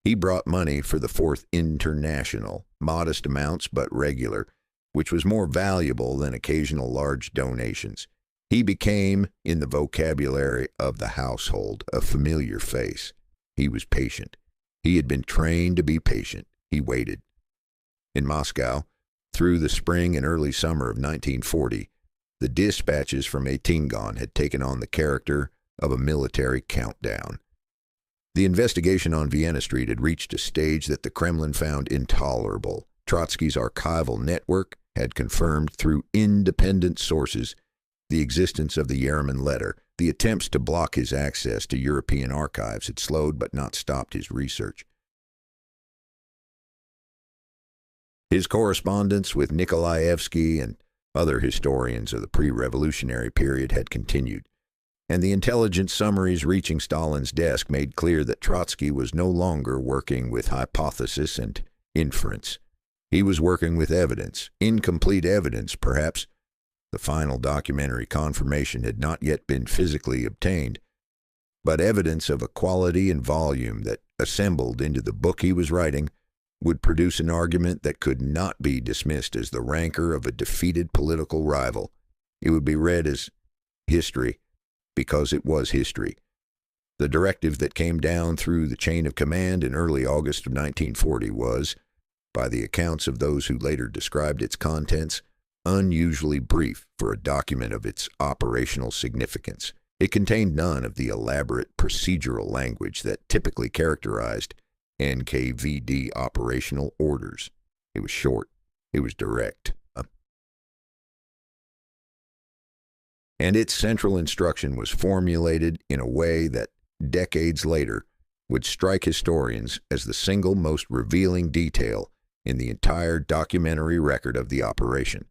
He brought money for the Fourth International, modest amounts but regular, which was more valuable than occasional large donations. He became, in the vocabulary of the household, a familiar face. He was patient. He had been trained to be patient. He waited. In Moscow, through the spring and early summer of 1940, the dispatches from Eitingon had taken on the character of a military countdown. The investigation on Vienna Street had reached a stage that the Kremlin found intolerable. Trotsky's archival network had confirmed through independent sources the existence of the Yeremin Letter. The attempts to block his access to European archives had slowed but not stopped his research. His correspondence with Nikolaevsky and other historians of the pre-revolutionary period had continued, and the intelligence summaries reaching Stalin's desk made clear that Trotsky was no longer working with hypothesis and inference. He was working with evidence, incomplete evidence, perhaps. The final documentary confirmation had not yet been physically obtained, but evidence of a quality and volume that, assembled into the book he was writing, would produce an argument that could not be dismissed as the rancor of a defeated political rival. It would be read as history, because it was history. The directive that came down through the chain of command in early August of 1940 was, by the accounts of those who later described its contents, unusually brief for a document of its operational significance. It contained none of the elaborate procedural language that typically characterized NKVD operational orders. It was short. It was direct. And its central instruction was formulated in a way that, decades later, would strike historians as the single most revealing detail in the entire documentary record of the operation.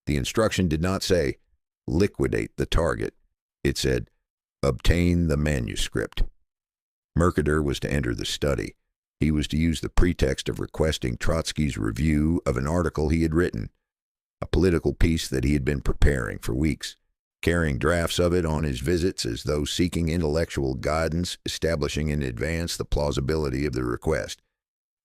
The instruction did not say, liquidate the target. It said, obtain the manuscript. Mercader was to enter the study. He was to use the pretext of requesting Trotsky's review of an article he had written. a political piece that he had been preparing for weeks, carrying drafts of it on his visits as though seeking intellectual guidance, establishing in advance the plausibility of the request.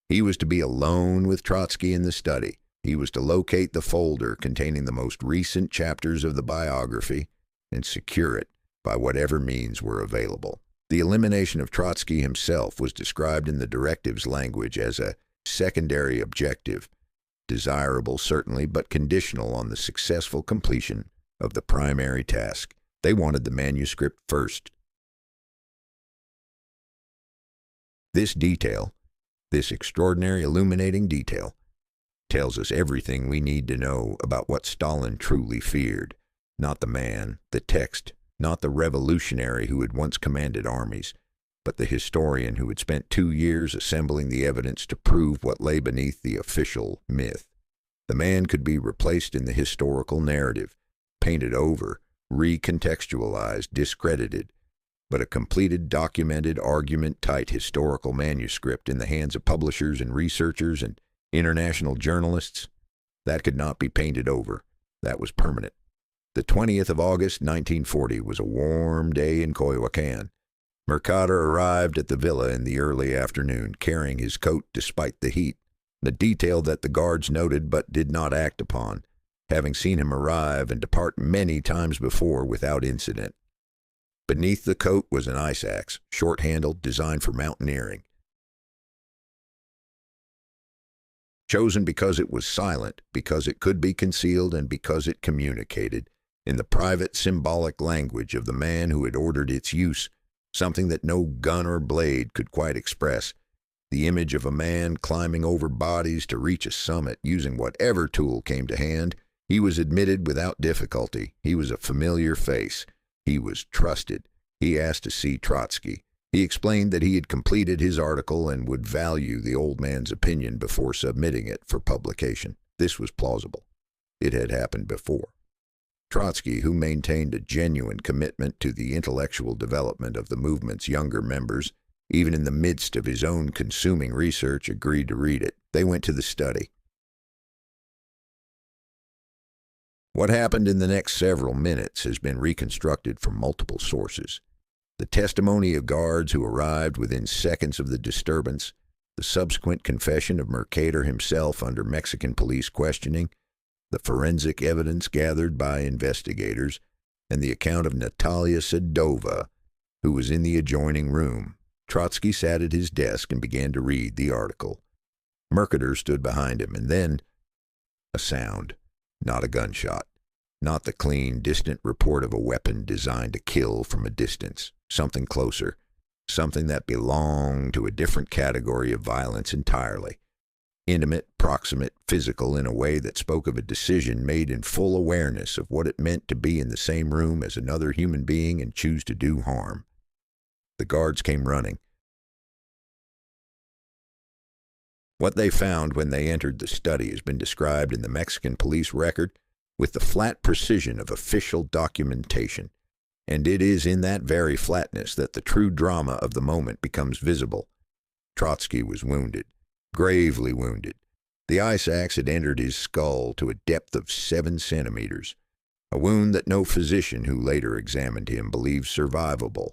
He was to be alone with Trotsky in the study. He was to locate the folder containing the most recent chapters of the biography and secure it by whatever means were available. The elimination of Trotsky himself was described in the directive's language as a secondary objective, desirable certainly, but conditional on the successful completion of the primary task. They wanted the manuscript first. This detail, this extraordinary illuminating detail, tells us everything we need to know about what Stalin truly feared. Not the man, the text, not the revolutionary who had once commanded armies, but the historian who had spent 2 years assembling the evidence to prove what lay beneath the official myth. The man could be replaced in the historical narrative, painted over, recontextualized, discredited, but a completed, documented, argument-tight historical manuscript in the hands of publishers and researchers and international journalists, that could not be painted over. That was permanent. The 20th of August, 1940, was a warm day in Coyoacán. Mercader arrived at the villa in the early afternoon, carrying his coat despite the heat, the detail that the guards noted but did not act upon, having seen him arrive and depart many times before without incident. Beneath the coat was an ice axe, short-handled, designed for mountaineering. Chosen because it was silent, because it could be concealed, and because it communicated, in the private symbolic language of the man who had ordered its use, something that no gun or blade could quite express, the image of a man climbing over bodies to reach a summit using whatever tool came to hand. He was admitted without difficulty. He was a familiar face. He was trusted. He asked to see Trotsky. He explained that he had completed his article and would value the old man's opinion before submitting it for publication. This was plausible. It had happened before. Trotsky, who maintained a genuine commitment to the intellectual development of the movement's younger members, even in the midst of his own consuming research, agreed to read it. They went to the study. What happened in the next several minutes has been reconstructed from multiple sources. The testimony of guards who arrived within seconds of the disturbance, the subsequent confession of Mercader himself under Mexican police questioning, the forensic evidence gathered by investigators, and the account of Natalia Sedova, who was in the adjoining room. Trotsky sat at his desk and began to read the article. Mercader stood behind him, and then a sound, not a gunshot, not the clean, distant report of a weapon designed to kill from a distance, something closer, something that belonged to a different category of violence entirely. Intimate, proximate, physical, in a way that spoke of a decision made in full awareness of what it meant to be in the same room as another human being and choose to do harm. The guards came running. What they found when they entered the study has been described in the Mexican police record with the flat precision of official documentation, and it is in that very flatness that the true drama of the moment becomes visible. Trotsky was wounded. Gravely wounded. The ice axe had entered his skull to a depth of 7 centimeters, a wound that no physician who later examined him believed survivable,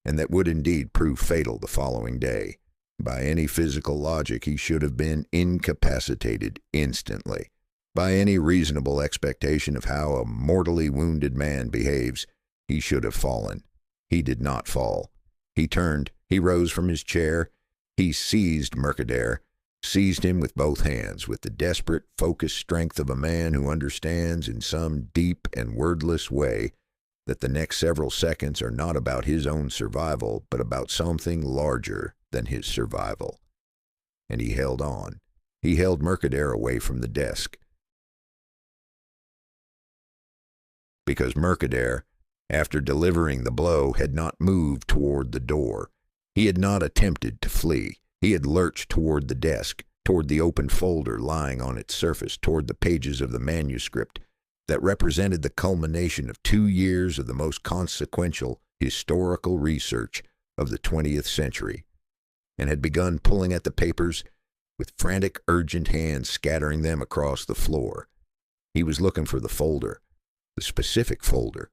and that would indeed prove fatal the following day. By any physical logic, he should have been incapacitated instantly. By any reasonable expectation of how a mortally wounded man behaves, he should have fallen. He did not fall. He turned. He rose from his chair. He seized Mercader, seized him with both hands, with the desperate, focused strength of a man who understands in some deep and wordless way that the next several seconds are not about his own survival, but about something larger than his survival. And he held on. He held Mercader away from the desk. Because Mercader, after delivering the blow, had not moved toward the door. He had not attempted to flee. He had lurched toward the desk, toward the open folder lying on its surface, toward the pages of the manuscript that represented the culmination of 2 years of the most consequential historical research of the 20th century, and had begun pulling at the papers with frantic, urgent hands, scattering them across the floor. He was looking for the folder, the specific folder,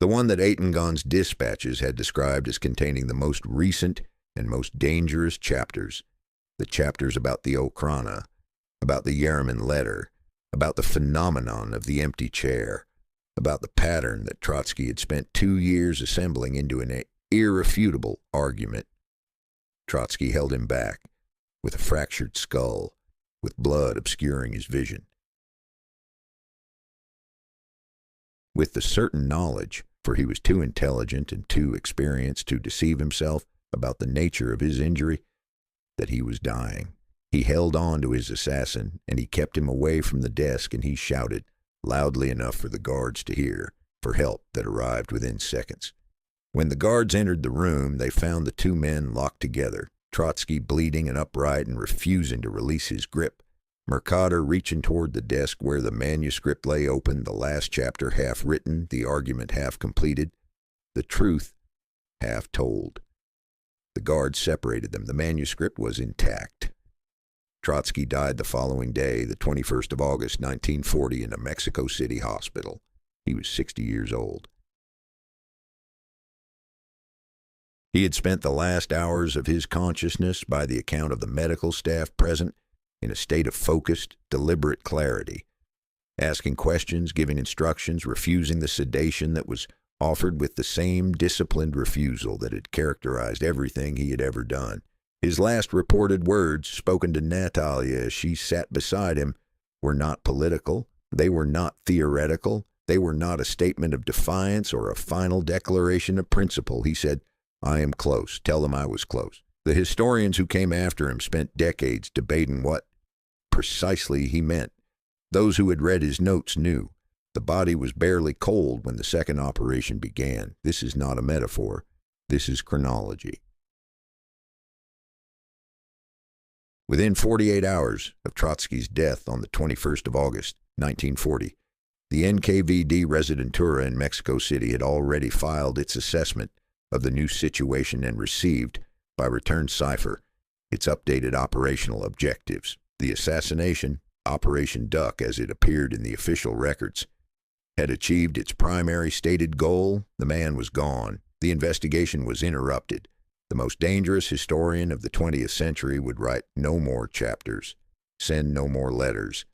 the one that Eitingon's dispatches had described as containing the most recent and most dangerous chapters, the chapters about the Okhrana, about the Yeremin Letter, about the phenomenon of the empty chair, about the pattern that Trotsky had spent 2 years assembling into an irrefutable argument. Trotsky held him back, with a fractured skull, with blood obscuring his vision. With the certain knowledge, for he was too intelligent and too experienced to deceive himself about the nature of his injury, that he was dying. He held on to his assassin, and he kept him away from the desk, and he shouted, loudly enough for the guards to hear, for help that arrived within seconds. When the guards entered the room, they found the two men locked together, Trotsky bleeding and upright and refusing to release his grip, Mercader reaching toward the desk where the manuscript lay open, the last chapter half written, the argument half completed, the truth half told. The guards separated them. The manuscript was intact. Trotsky died the following day, the 21st of August, 1940, in a Mexico City hospital. He was 60 years old. He had spent the last hours of his consciousness, by the account of the medical staff present, in a state of focused, deliberate clarity, asking questions, giving instructions, refusing the sedation that was offered with the same disciplined refusal that had characterized everything he had ever done. His last reported words, spoken to Natalia as she sat beside him, were not political, they were not theoretical, they were not a statement of defiance or a final declaration of principle. He said, "I am close. Tell them I was close." The historians who came after him spent decades debating what precisely he meant. Those who had read his notes knew. The body was barely cold when the second operation began. This is not a metaphor. This is chronology. Within 48 hours of Trotsky's death on the 21st of August, 1940, the NKVD Residentura in Mexico City had already filed its assessment of the new situation and received, by return cipher, its updated operational objectives. The assassination, Operation Duck as it appeared in the official records, had achieved its primary stated goal. The man was gone. The investigation was interrupted. The most dangerous historian of the 20th century would write no more chapters, send no more letters,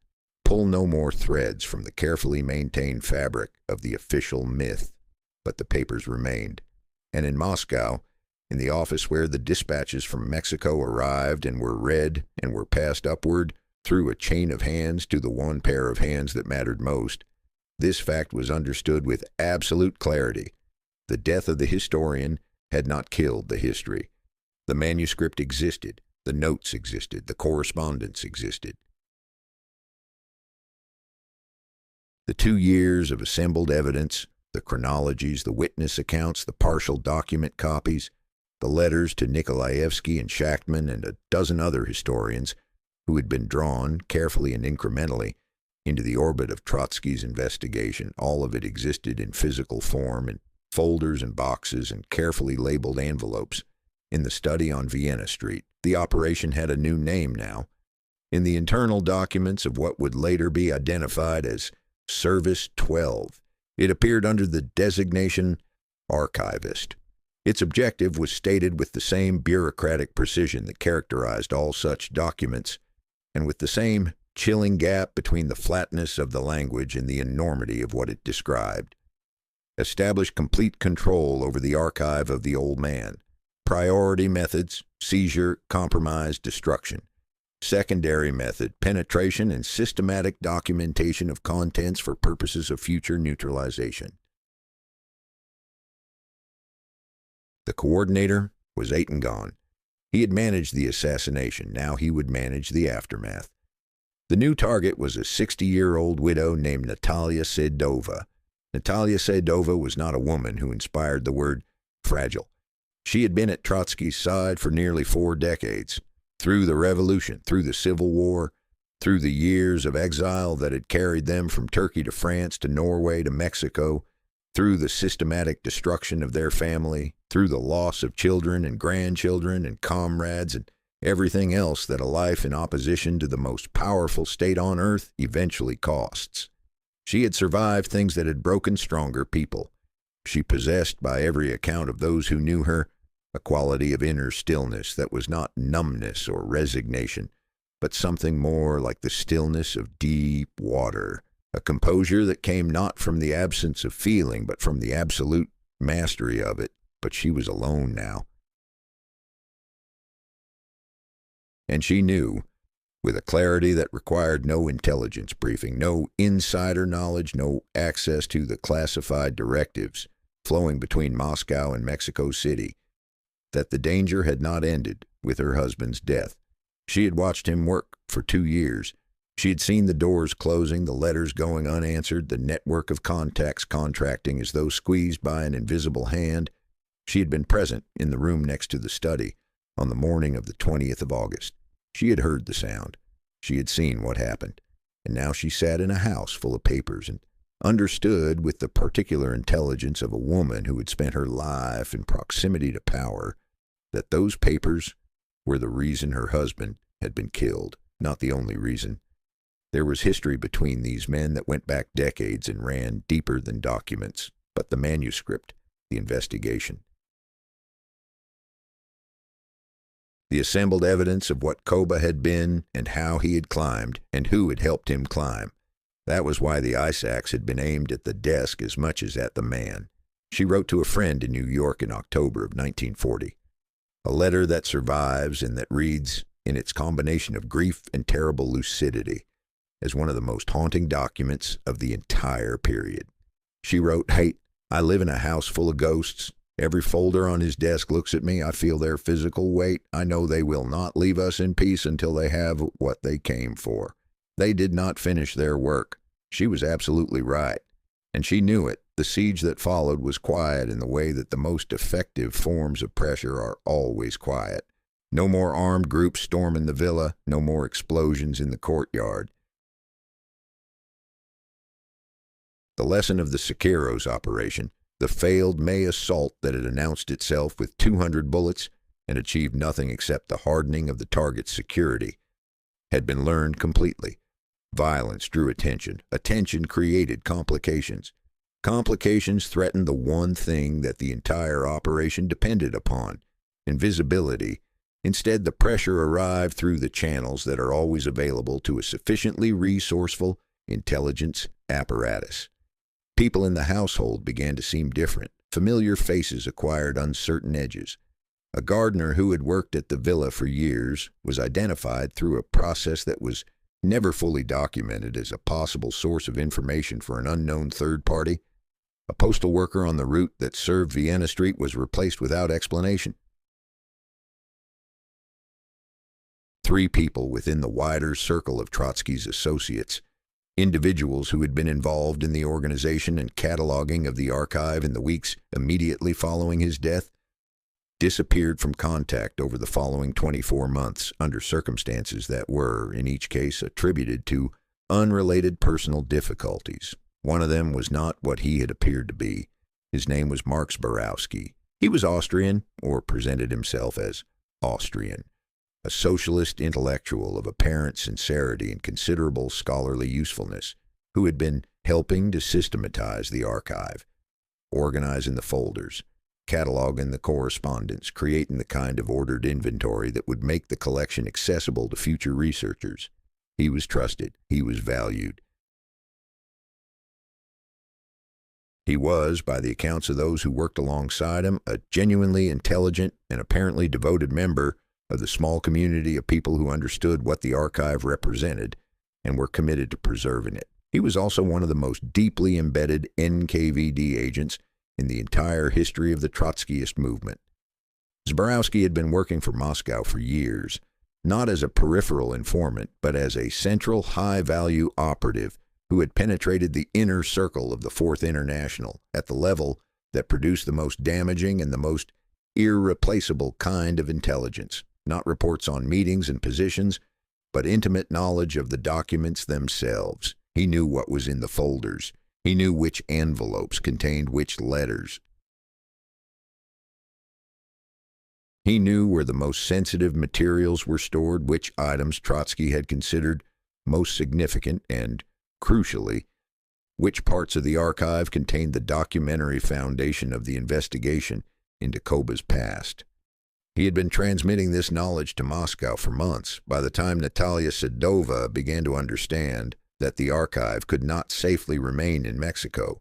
pull no more threads from the carefully maintained fabric of the official myth. But the papers remained. And in Moscow, in the office where the dispatches from Mexico arrived and were read and were passed upward through a chain of hands to the one pair of hands that mattered most, this fact was understood with absolute clarity. The death of the historian had not killed the history. The manuscript existed, the notes existed, the correspondence existed. The 2 years of assembled evidence, the chronologies, the witness accounts, the partial document copies, the letters to Nikolaevsky and Shachtman and a dozen other historians who had been drawn, carefully and incrementally, into the orbit of Trotsky's investigation. All of it existed in physical form, in folders and boxes and carefully labeled envelopes, in the study on Vienna Street. The operation had a new name now. In the internal documents of what would later be identified as Service 12, it appeared under the designation archivist. Its objective was stated with the same bureaucratic precision that characterized all such documents, and with the same chilling gap between the flatness of the language and the enormity of what it described. Establish complete control over the archive of the old man. Priority methods, seizure, compromise, destruction. Secondary method, penetration and systematic documentation of contents for purposes of future neutralization. The coordinator was Eitingon. He had managed the assassination. Now he would manage the aftermath. The new target was a 60-year-old widow named Natalia Sedova. Natalia Sedova was not a woman who inspired the word fragile. She had been at Trotsky's side for nearly 4 decades, through the revolution, through the Civil War, through the years of exile that had carried them from Turkey to France to Norway to Mexico, through the systematic destruction of their family, through the loss of children and grandchildren and comrades and everything else that a life in opposition to the most powerful state on earth eventually costs. She had survived things that had broken stronger people. She possessed, by every account of those who knew her, a quality of inner stillness that was not numbness or resignation, but something more like the stillness of deep water, a composure that came not from the absence of feeling, but from the absolute mastery of it. But she was alone now. And she knew, with a clarity that required no intelligence briefing, no insider knowledge, no access to the classified directives flowing between Moscow and Mexico City, that the danger had not ended with her husband's death. She had watched him work for 2 years. She had seen the doors closing, the letters going unanswered, the network of contacts contracting as though squeezed by an invisible hand. She had been present in the room next to the study on the morning of the 20th of August. She had heard the sound. She had seen what happened. And now she sat in a house full of papers and understood with the particular intelligence of a woman who had spent her life in proximity to power that those papers were the reason her husband had been killed, not the only reason. There was history between these men that went back decades and ran deeper than documents, but the manuscript, the investigation. The assembled evidence of what Koba had been and how he had climbed and who had helped him climb. That was why the ice axe had been aimed at the desk as much as at the man. She wrote to a friend in New York in October of 1940. A letter that survives and that reads, in its combination of grief and terrible lucidity, as one of the most haunting documents of the entire period. She wrote, "Hey, I live in a house full of ghosts. Every folder on his desk looks at me. I feel their physical weight. I know they will not leave us in peace until they have what they came for. They did not finish their work." She was absolutely right, and she knew it. The siege that followed was quiet in the way that the most effective forms of pressure are always quiet. No more armed groups storming the villa, no more explosions in the courtyard. The lesson of the Siqueiros operation, the failed May assault that had announced itself with 200 bullets and achieved nothing except the hardening of the target's security, had been learned completely. Violence drew attention. Attention created complications. Complications threatened the one thing that the entire operation depended upon, invisibility. Instead, the pressure arrived through the channels that are always available to a sufficiently resourceful intelligence apparatus. People in the household began to seem different. Familiar faces acquired uncertain edges. A gardener who had worked at the villa for years was identified through a process that was never fully documented as a possible source of information for an unknown third party. A postal worker on the route that served Vienna Street was replaced without explanation. 3 people within the wider circle of Trotsky's associates, individuals who had been involved in the organization and cataloging of the archive in the weeks immediately following his death, disappeared from contact over the following 24 months under circumstances that were, in each case, attributed to unrelated personal difficulties. One of them was not what he had appeared to be. His name was Marx Borowski. He was Austrian, or presented himself as Austrian, a socialist intellectual of apparent sincerity and considerable scholarly usefulness, who had been helping to systematize the archive, organizing the folders, cataloging the correspondence, creating the kind of ordered inventory that would make the collection accessible to future researchers. He was trusted. He was valued. He was, by the accounts of those who worked alongside him, a genuinely intelligent and apparently devoted member of the small community of people who understood what the archive represented and were committed to preserving it. He was also one of the most deeply embedded NKVD agents in the entire history of the Trotskyist movement. Zborowski had been working for Moscow for years, not as a peripheral informant, but as a central high-value operative who had penetrated the inner circle of the Fourth International at the level that produced the most damaging and the most irreplaceable kind of intelligence, not reports on meetings and positions, but intimate knowledge of the documents themselves. He knew what was in the folders. He knew which envelopes contained which letters. He knew where the most sensitive materials were stored, which items Trotsky had considered most significant, and, crucially, which parts of the archive contained the documentary foundation of the investigation into Koba's past. He had been transmitting this knowledge to Moscow for months. By the time Natalia Sedova began to understand that the archive could not safely remain in Mexico,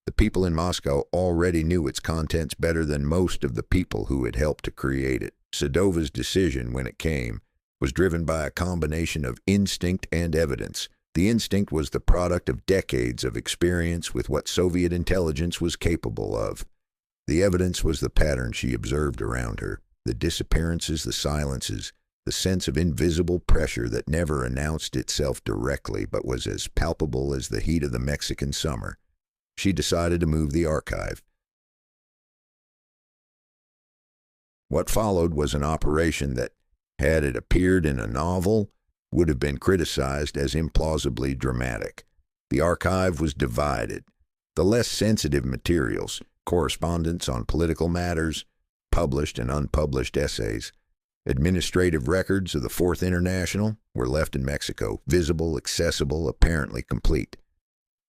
the people in Moscow already knew its contents better than most of the people who had helped to create it. Sedova's decision, when it came, was driven by a combination of instinct and evidence. The instinct was the product of decades of experience with what Soviet intelligence was capable of. The evidence was the pattern she observed around her, the disappearances, the silences, the sense of invisible pressure that never announced itself directly but was as palpable as the heat of the Mexican summer. She decided to move the archive. What followed was an operation that, had it appeared in a novel, would have been criticized as implausibly dramatic. The archive was divided. The less sensitive materials, correspondence on political matters, published and unpublished essays, administrative records of the Fourth International, were left in Mexico, visible, accessible, apparently complete.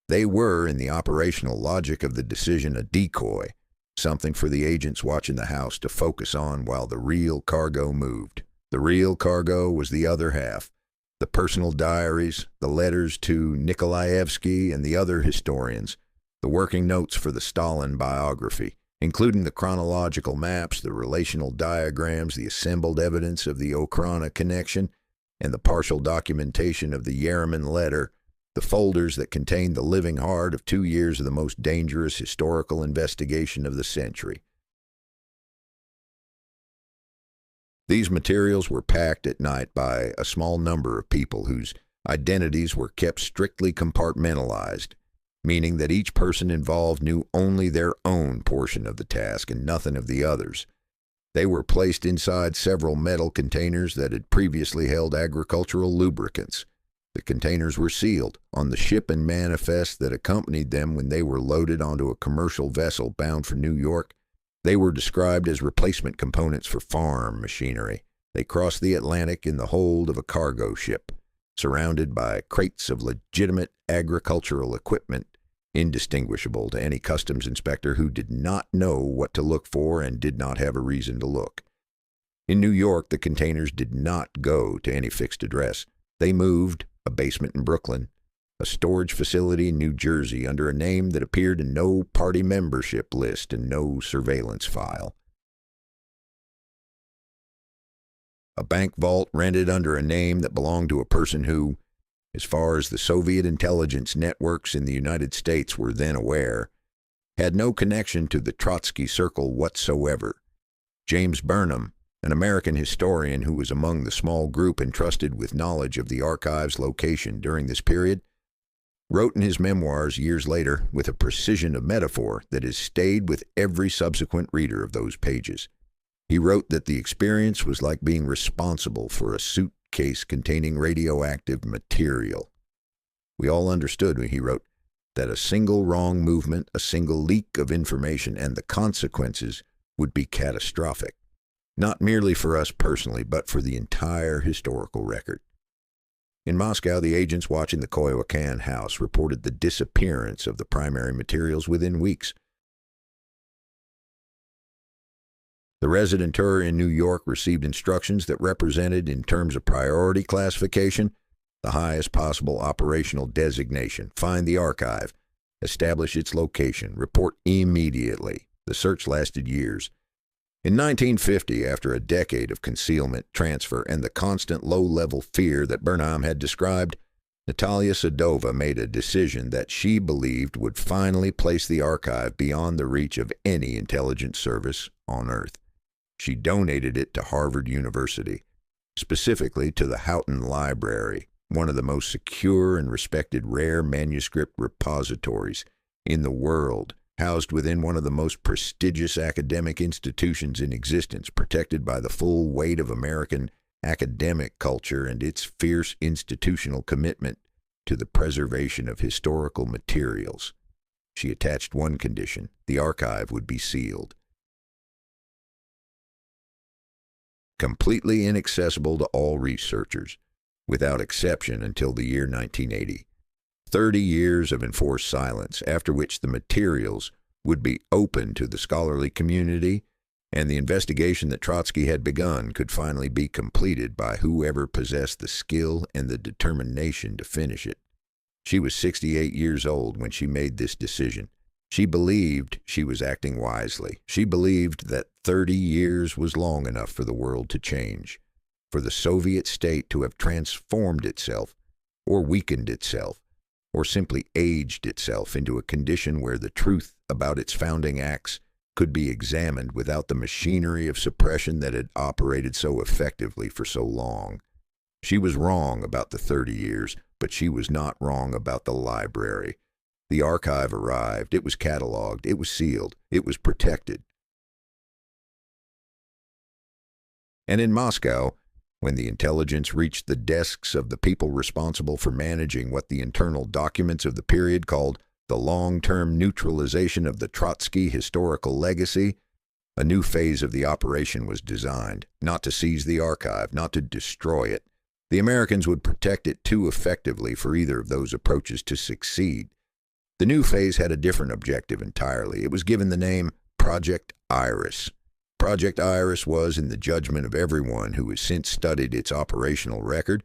They were, in the operational logic of the decision, a decoy, something for the agents watching the house to focus on while the real cargo moved. The real cargo was the other half, the personal diaries, the letters to Nikolaevsky and the other historians, the working notes for the Stalin biography, including the chronological maps, the relational diagrams, the assembled evidence of the Okhrana connection, and the partial documentation of the Yeremin Letter, the folders that contained the living heart of 2 years of the most dangerous historical investigation of the century. These materials were packed at night by a small number of people whose identities were kept strictly compartmentalized, meaning that each person involved knew only their own portion of the task and nothing of the others. They were placed inside several metal containers that had previously held agricultural lubricants. The containers were sealed on the ship and manifest that accompanied them when they were loaded onto a commercial vessel bound for New York. They were described as replacement components for farm machinery. They crossed the Atlantic in the hold of a cargo ship, surrounded by crates of legitimate agricultural equipment, indistinguishable to any customs inspector who did not know what to look for and did not have a reason to look. In New York, the containers did not go to any fixed address. They moved, a basement in Brooklyn, a storage facility in New Jersey under a name that appeared in no party membership list and no surveillance file. A bank vault rented under a name that belonged to a person who, as far as the Soviet intelligence networks in the United States were then aware, had no connection to the Trotsky circle whatsoever. James Burnham, an American historian who was among the small group entrusted with knowledge of the archive's location during this period, wrote in his memoirs years later with a precision of metaphor that has stayed with every subsequent reader of those pages. He wrote that the experience was like being responsible for a suitcase containing radioactive material. We all understood, he wrote, that a single wrong movement, a single leak of information, and the consequences would be catastrophic, not merely for us personally, but for the entire historical record. In Moscow, the agents watching the Coyoacan house reported the disappearance of the primary materials within weeks. The residenteur in New York received instructions that represented, in terms of priority classification, the highest possible operational designation: find the archive, establish its location, report immediately. The search lasted years. In 1950, after a decade of concealment, transfer, and the constant low-level fear that Burnham had described, Natalia Sedova made a decision that she believed would finally place the archive beyond the reach of any intelligence service on Earth. She donated it to Harvard University, specifically to the Houghton Library, one of the most secure and respected rare manuscript repositories in the world, housed within one of the most prestigious academic institutions in existence, protected by the full weight of American academic culture and its fierce institutional commitment to the preservation of historical materials. She attached one condition: the archive would be sealed. Completely inaccessible to all researchers, without exception until the year 1980. 30 years of enforced silence, after which the materials would be open to the scholarly community, and the investigation that Trotsky had begun could finally be completed by whoever possessed the skill and the determination to finish it. She was 68 years old when she made this decision. She believed she was acting wisely. She believed that 30 years was long enough for the world to change, for the Soviet state to have transformed itself, or weakened itself, or simply aged itself into a condition where the truth about its founding acts could be examined without the machinery of suppression that had operated so effectively for so long. She was wrong about the 30 years, but she was not wrong about the library. The archive arrived, it was cataloged, it was sealed, it was protected. And in Moscow, when the intelligence reached the desks of the people responsible for managing what the internal documents of the period called the long-term neutralization of the Trotsky historical legacy, a new phase of the operation was designed, not to seize the archive, not to destroy it. The Americans would protect it too effectively for either of those approaches to succeed. The new phase had a different objective entirely. It was given the name Project Iris. Project Iris was, in the judgment of everyone who has since studied its operational record,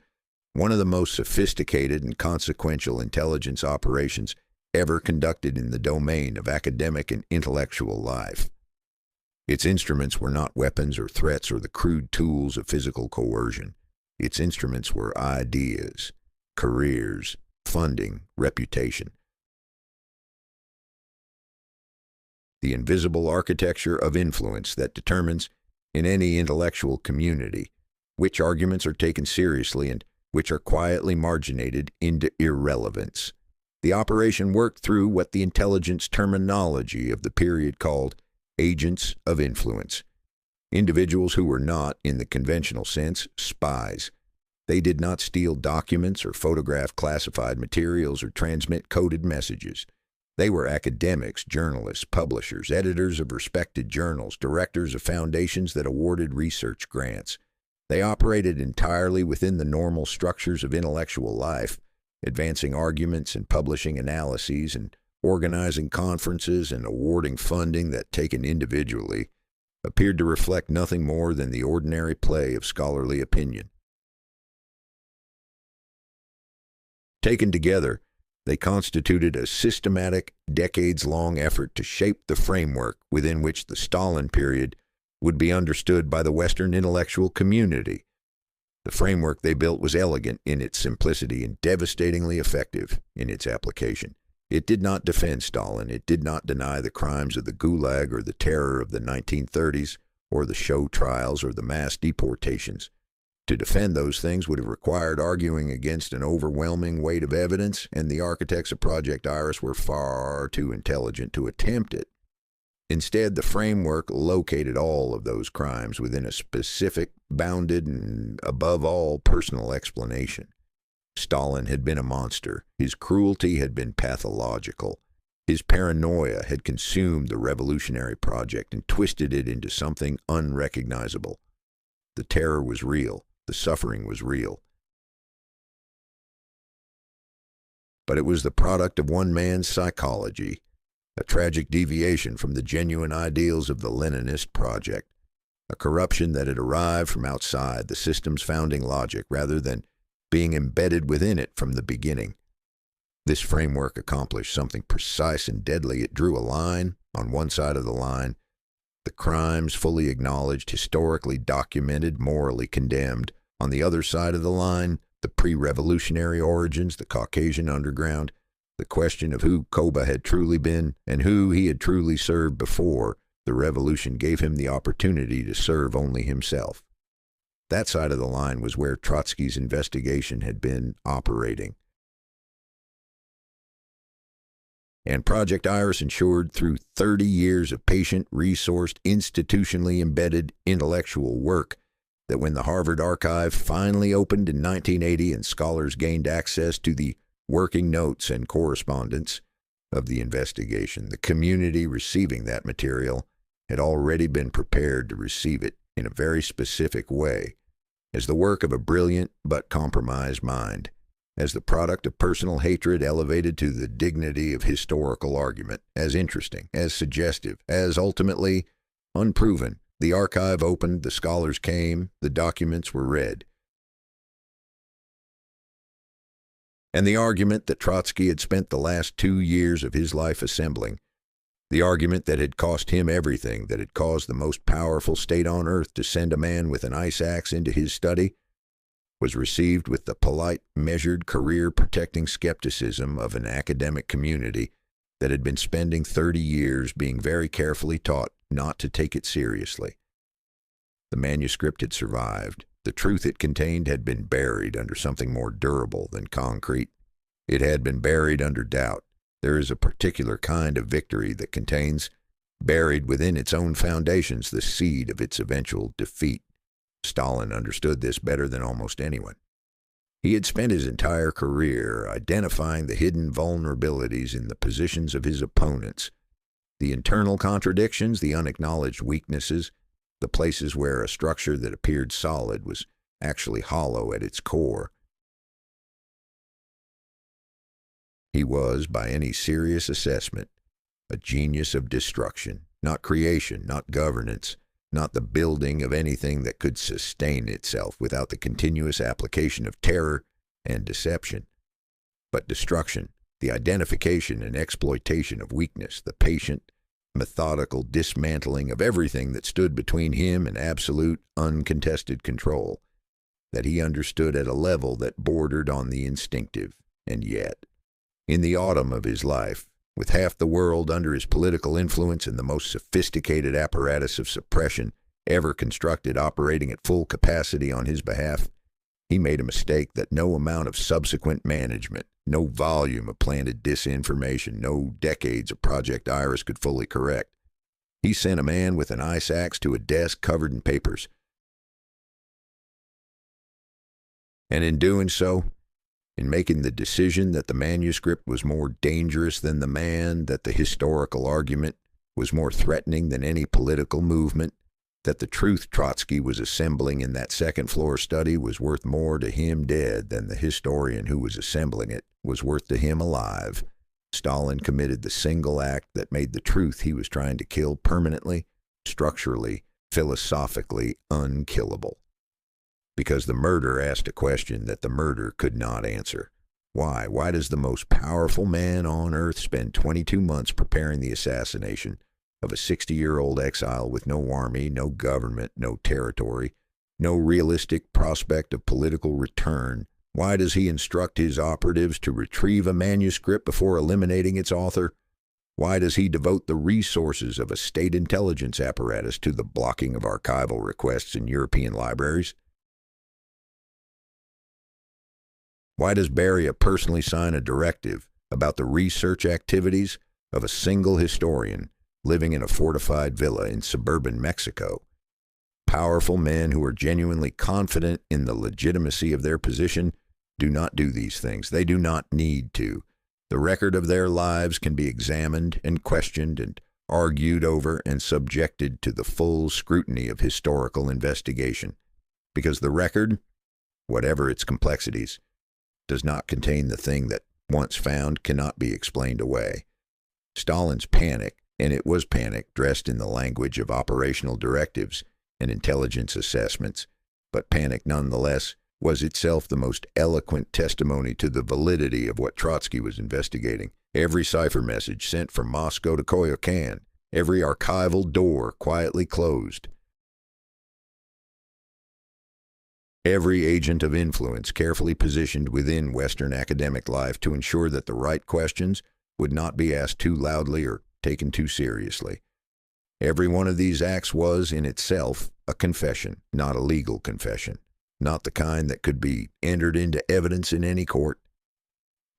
one of the most sophisticated and consequential intelligence operations ever conducted in the domain of academic and intellectual life. Its instruments were not weapons or threats or the crude tools of physical coercion. Its instruments were ideas, careers, funding, reputation. The invisible architecture of influence that determines, in any intellectual community, which arguments are taken seriously and which are quietly marginated into irrelevance. The operation worked through what the intelligence terminology of the period called agents of influence, individuals who were not, in the conventional sense, spies. They did not steal documents or photograph classified materials or transmit coded messages. They were academics, journalists, publishers, editors of respected journals, directors of foundations that awarded research grants. They operated entirely within the normal structures of intellectual life, advancing arguments and publishing analyses and organizing conferences and awarding funding that, taken individually, appeared to reflect nothing more than the ordinary play of scholarly opinion. Taken together, they constituted a systematic, decades-long effort to shape the framework within which the Stalin period would be understood by the Western intellectual community. The framework they built was elegant in its simplicity and devastatingly effective in its application. It did not defend Stalin. It did not deny the crimes of the Gulag or the terror of the 1930s or the show trials or the mass deportations. To defend those things would have required arguing against an overwhelming weight of evidence, and the architects of Project Iris were far too intelligent to attempt it. Instead, the framework located all of those crimes within a specific, bounded, and above all, personal explanation. Stalin had been a monster. His cruelty had been pathological. His paranoia had consumed the revolutionary project and twisted it into something unrecognizable. The terror was real. The suffering was real. But it was the product of one man's psychology, a tragic deviation from the genuine ideals of the Leninist project, a corruption that had arrived from outside the system's founding logic rather than being embedded within it from the beginning. This framework accomplished something precise and deadly. It drew a line on one side of the line, the crimes fully acknowledged, historically documented, morally condemned. On the other side of the line, the pre-revolutionary origins, the Caucasian underground, the question of who Koba had truly been and who he had truly served before the revolution gave him the opportunity to serve only himself. That side of the line was where Trotsky's investigation had been operating. And Project Iris ensured through 30 years of patient, resourced, institutionally embedded intellectual work that when the Harvard Archive finally opened in 1980 and scholars gained access to the working notes and correspondence of the investigation, the community receiving that material had already been prepared to receive it in a very specific way, as the work of a brilliant but compromised mind. as the product of personal hatred elevated to the dignity of historical argument, as interesting, as suggestive, as ultimately unproven. The archive opened, the scholars came, the documents were read. And the argument that Trotsky had spent the last 2 years of his life assembling, the argument that had cost him everything, that had caused the most powerful state on earth to send a man with an ice axe into his study, was received with the polite, measured, career-protecting skepticism of an academic community that had been spending 30 years being very carefully taught not to take it seriously. The manuscript had survived. The truth it contained had been buried under something more durable than concrete. It had been buried under doubt. There is a particular kind of victory that contains, buried within its own foundations, the seed of its eventual defeat. Stalin understood this better than almost anyone. He had spent his entire career identifying the hidden vulnerabilities in the positions of his opponents, the internal contradictions, the unacknowledged weaknesses, the places where a structure that appeared solid was actually hollow at its core. He was, by any serious assessment, a genius of destruction, not creation, not governance, not the building of anything that could sustain itself without the continuous application of terror and deception, but destruction, the identification and exploitation of weakness, the patient, methodical dismantling of everything that stood between him and absolute, uncontested control, that he understood at a level that bordered on the instinctive. And yet, in the autumn of his life, with half the world under his political influence and the most sophisticated apparatus of suppression ever constructed operating at full capacity on his behalf, he made a mistake that no amount of subsequent management, no volume of planted disinformation, no decades of Project Iris could fully correct. He sent a man with an ice axe to a desk covered in papers. And in doing so, in making the decision that the manuscript was more dangerous than the man, that the historical argument was more threatening than any political movement, that the truth Trotsky was assembling in that second-floor study was worth more to him dead than the historian who was assembling it was worth to him alive, Stalin committed the single act that made the truth he was trying to kill permanently, structurally, philosophically unkillable. Because the murder asked a question that the murder could not answer. Why? Why does the most powerful man on earth spend 22 months preparing the assassination of a 60-year-old exile with no army, no government, no territory, no realistic prospect of political return? Why does he instruct his operatives to retrieve a manuscript before eliminating its author? Why does he devote the resources of a state intelligence apparatus to the blocking of archival requests in European libraries? Why does Beria personally sign a directive about the research activities of a single historian living in a fortified villa in suburban Mexico? Powerful men who are genuinely confident in the legitimacy of their position do not do these things. They do not need to. The record of their lives can be examined and questioned and argued over and subjected to the full scrutiny of historical investigation, because the record, whatever its complexities, does not contain the thing that, once found, cannot be explained away. Stalin's panic, and it was panic dressed in the language of operational directives and intelligence assessments, but panic nonetheless, was itself the most eloquent testimony to the validity of what Trotsky was investigating. Every cipher message sent from Moscow to Koyokan, every archival door quietly closed, every agent of influence carefully positioned within Western academic life to ensure that the right questions would not be asked too loudly or taken too seriously. Every one of these acts was, in itself, a confession, not a legal confession, not the kind that could be entered into evidence in any court,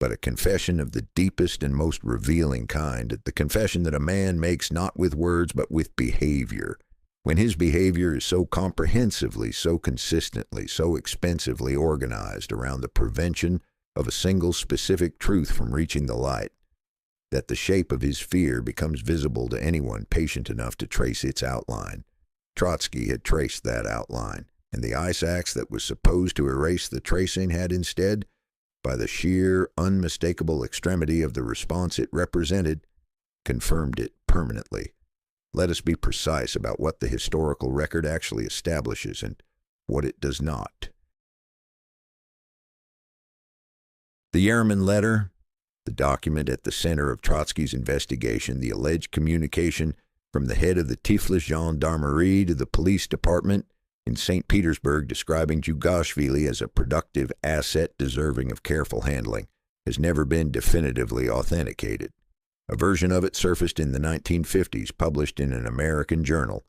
but a confession of the deepest and most revealing kind, the confession that a man makes not with words but with behavior. When his behavior is so comprehensively, so consistently, so expensively organized around the prevention of a single specific truth from reaching the light, that the shape of his fear becomes visible to anyone patient enough to trace its outline. Trotsky had traced that outline, and the ice axe that was supposed to erase the tracing had instead by the sheer, unmistakable extremity of the response it represented, confirmed it permanently. Let us be precise about what the historical record actually establishes and what it does not. The Yeremin Letter, the document at the center of Trotsky's investigation, the alleged communication from the head of the Tiflis Gendarmerie to the police department in St. Petersburg describing Djugashvili as a productive asset deserving of careful handling, has never been definitively authenticated. A version of it surfaced in the 1950s, published in an American journal,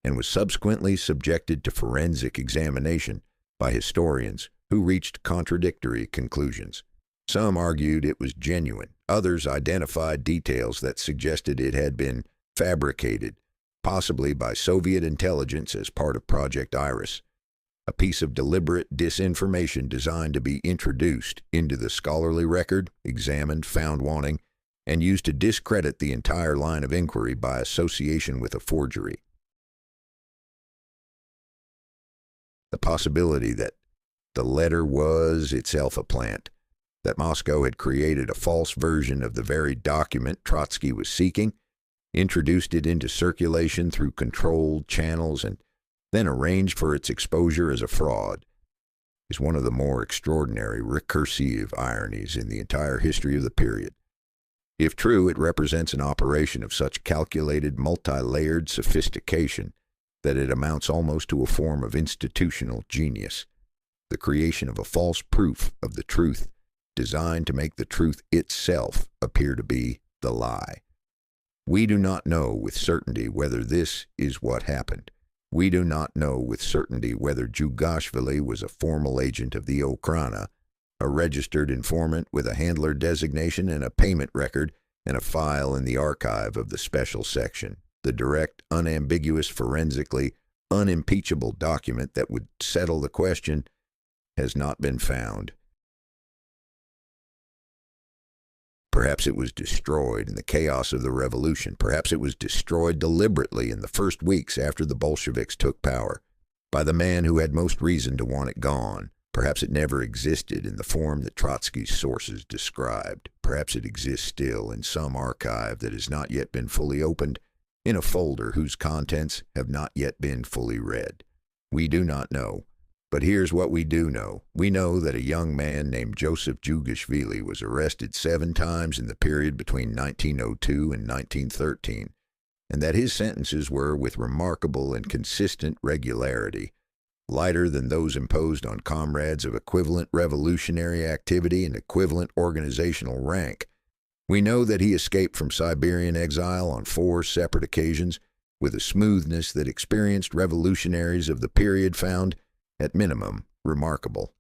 and was subsequently subjected to forensic examination by historians who reached contradictory conclusions. Some argued it was genuine. Others identified details that suggested it had been fabricated, possibly by Soviet intelligence as part of Project Iris, a piece of deliberate disinformation designed to be introduced into the scholarly record, examined, found wanting, and used to discredit the entire line of inquiry by association with a forgery. The possibility that the letter was itself a plant, that Moscow had created a false version of the very document Trotsky was seeking, introduced it into circulation through controlled channels, and then arranged for its exposure as a fraud, is one of the more extraordinary recursive ironies in the entire history of the period. If true, it represents an operation of such calculated, multi-layered sophistication that it amounts almost to a form of institutional genius, the creation of a false proof of the truth designed to make the truth itself appear to be the lie. We do not know with certainty whether this is what happened. We do not know with certainty whether Djugashvili was a formal agent of the Okhrana, a registered informant with a handler designation and a payment record and a file in the archive of the special section, the direct, unambiguous, forensically unimpeachable document that would settle the question has not been found. Perhaps it was destroyed in the chaos of the revolution. Perhaps it was destroyed deliberately in the first weeks after the Bolsheviks took power, by the man who had most reason to want it gone. Perhaps it never existed in the form that Trotsky's sources described. Perhaps it exists still in some archive that has not yet been fully opened, in a folder whose contents have not yet been fully read. We do not know. But here's what we do know. We know that a young man named Joseph Djugashvili was arrested 7 times in the period between 1902 and 1913, and that his sentences were, with remarkable and consistent regularity, lighter than those imposed on comrades of equivalent revolutionary activity and equivalent organizational rank. We know that he escaped from Siberian exile on 4 separate occasions with a smoothness that experienced revolutionaries of the period found, at minimum, remarkable.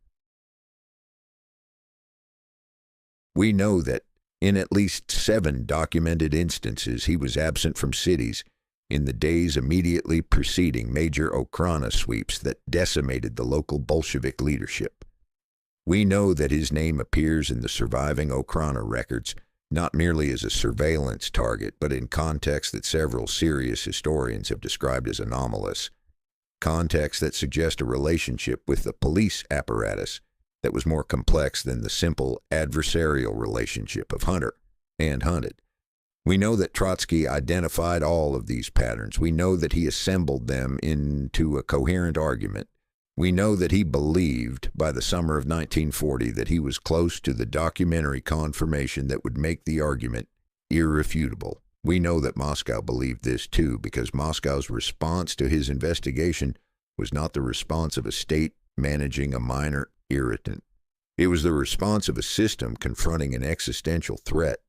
We know that in at least 7 documented instances he was absent from cities in the days immediately preceding major Okhrana sweeps that decimated the local Bolshevik leadership. We know that his name appears in the surviving Okhrana records, not merely as a surveillance target, but in contexts that several serious historians have described as anomalous, contexts that suggest a relationship with the police apparatus that was more complex than the simple adversarial relationship of hunter and hunted. We know that Trotsky identified all of these patterns. We know that he assembled them into a coherent argument. We know that he believed by the summer of 1940 that he was close to the documentary confirmation that would make the argument irrefutable. We know that Moscow believed this too, because Moscow's response to his investigation was not the response of a state managing a minor irritant. It was the response of a system confronting an existential threat.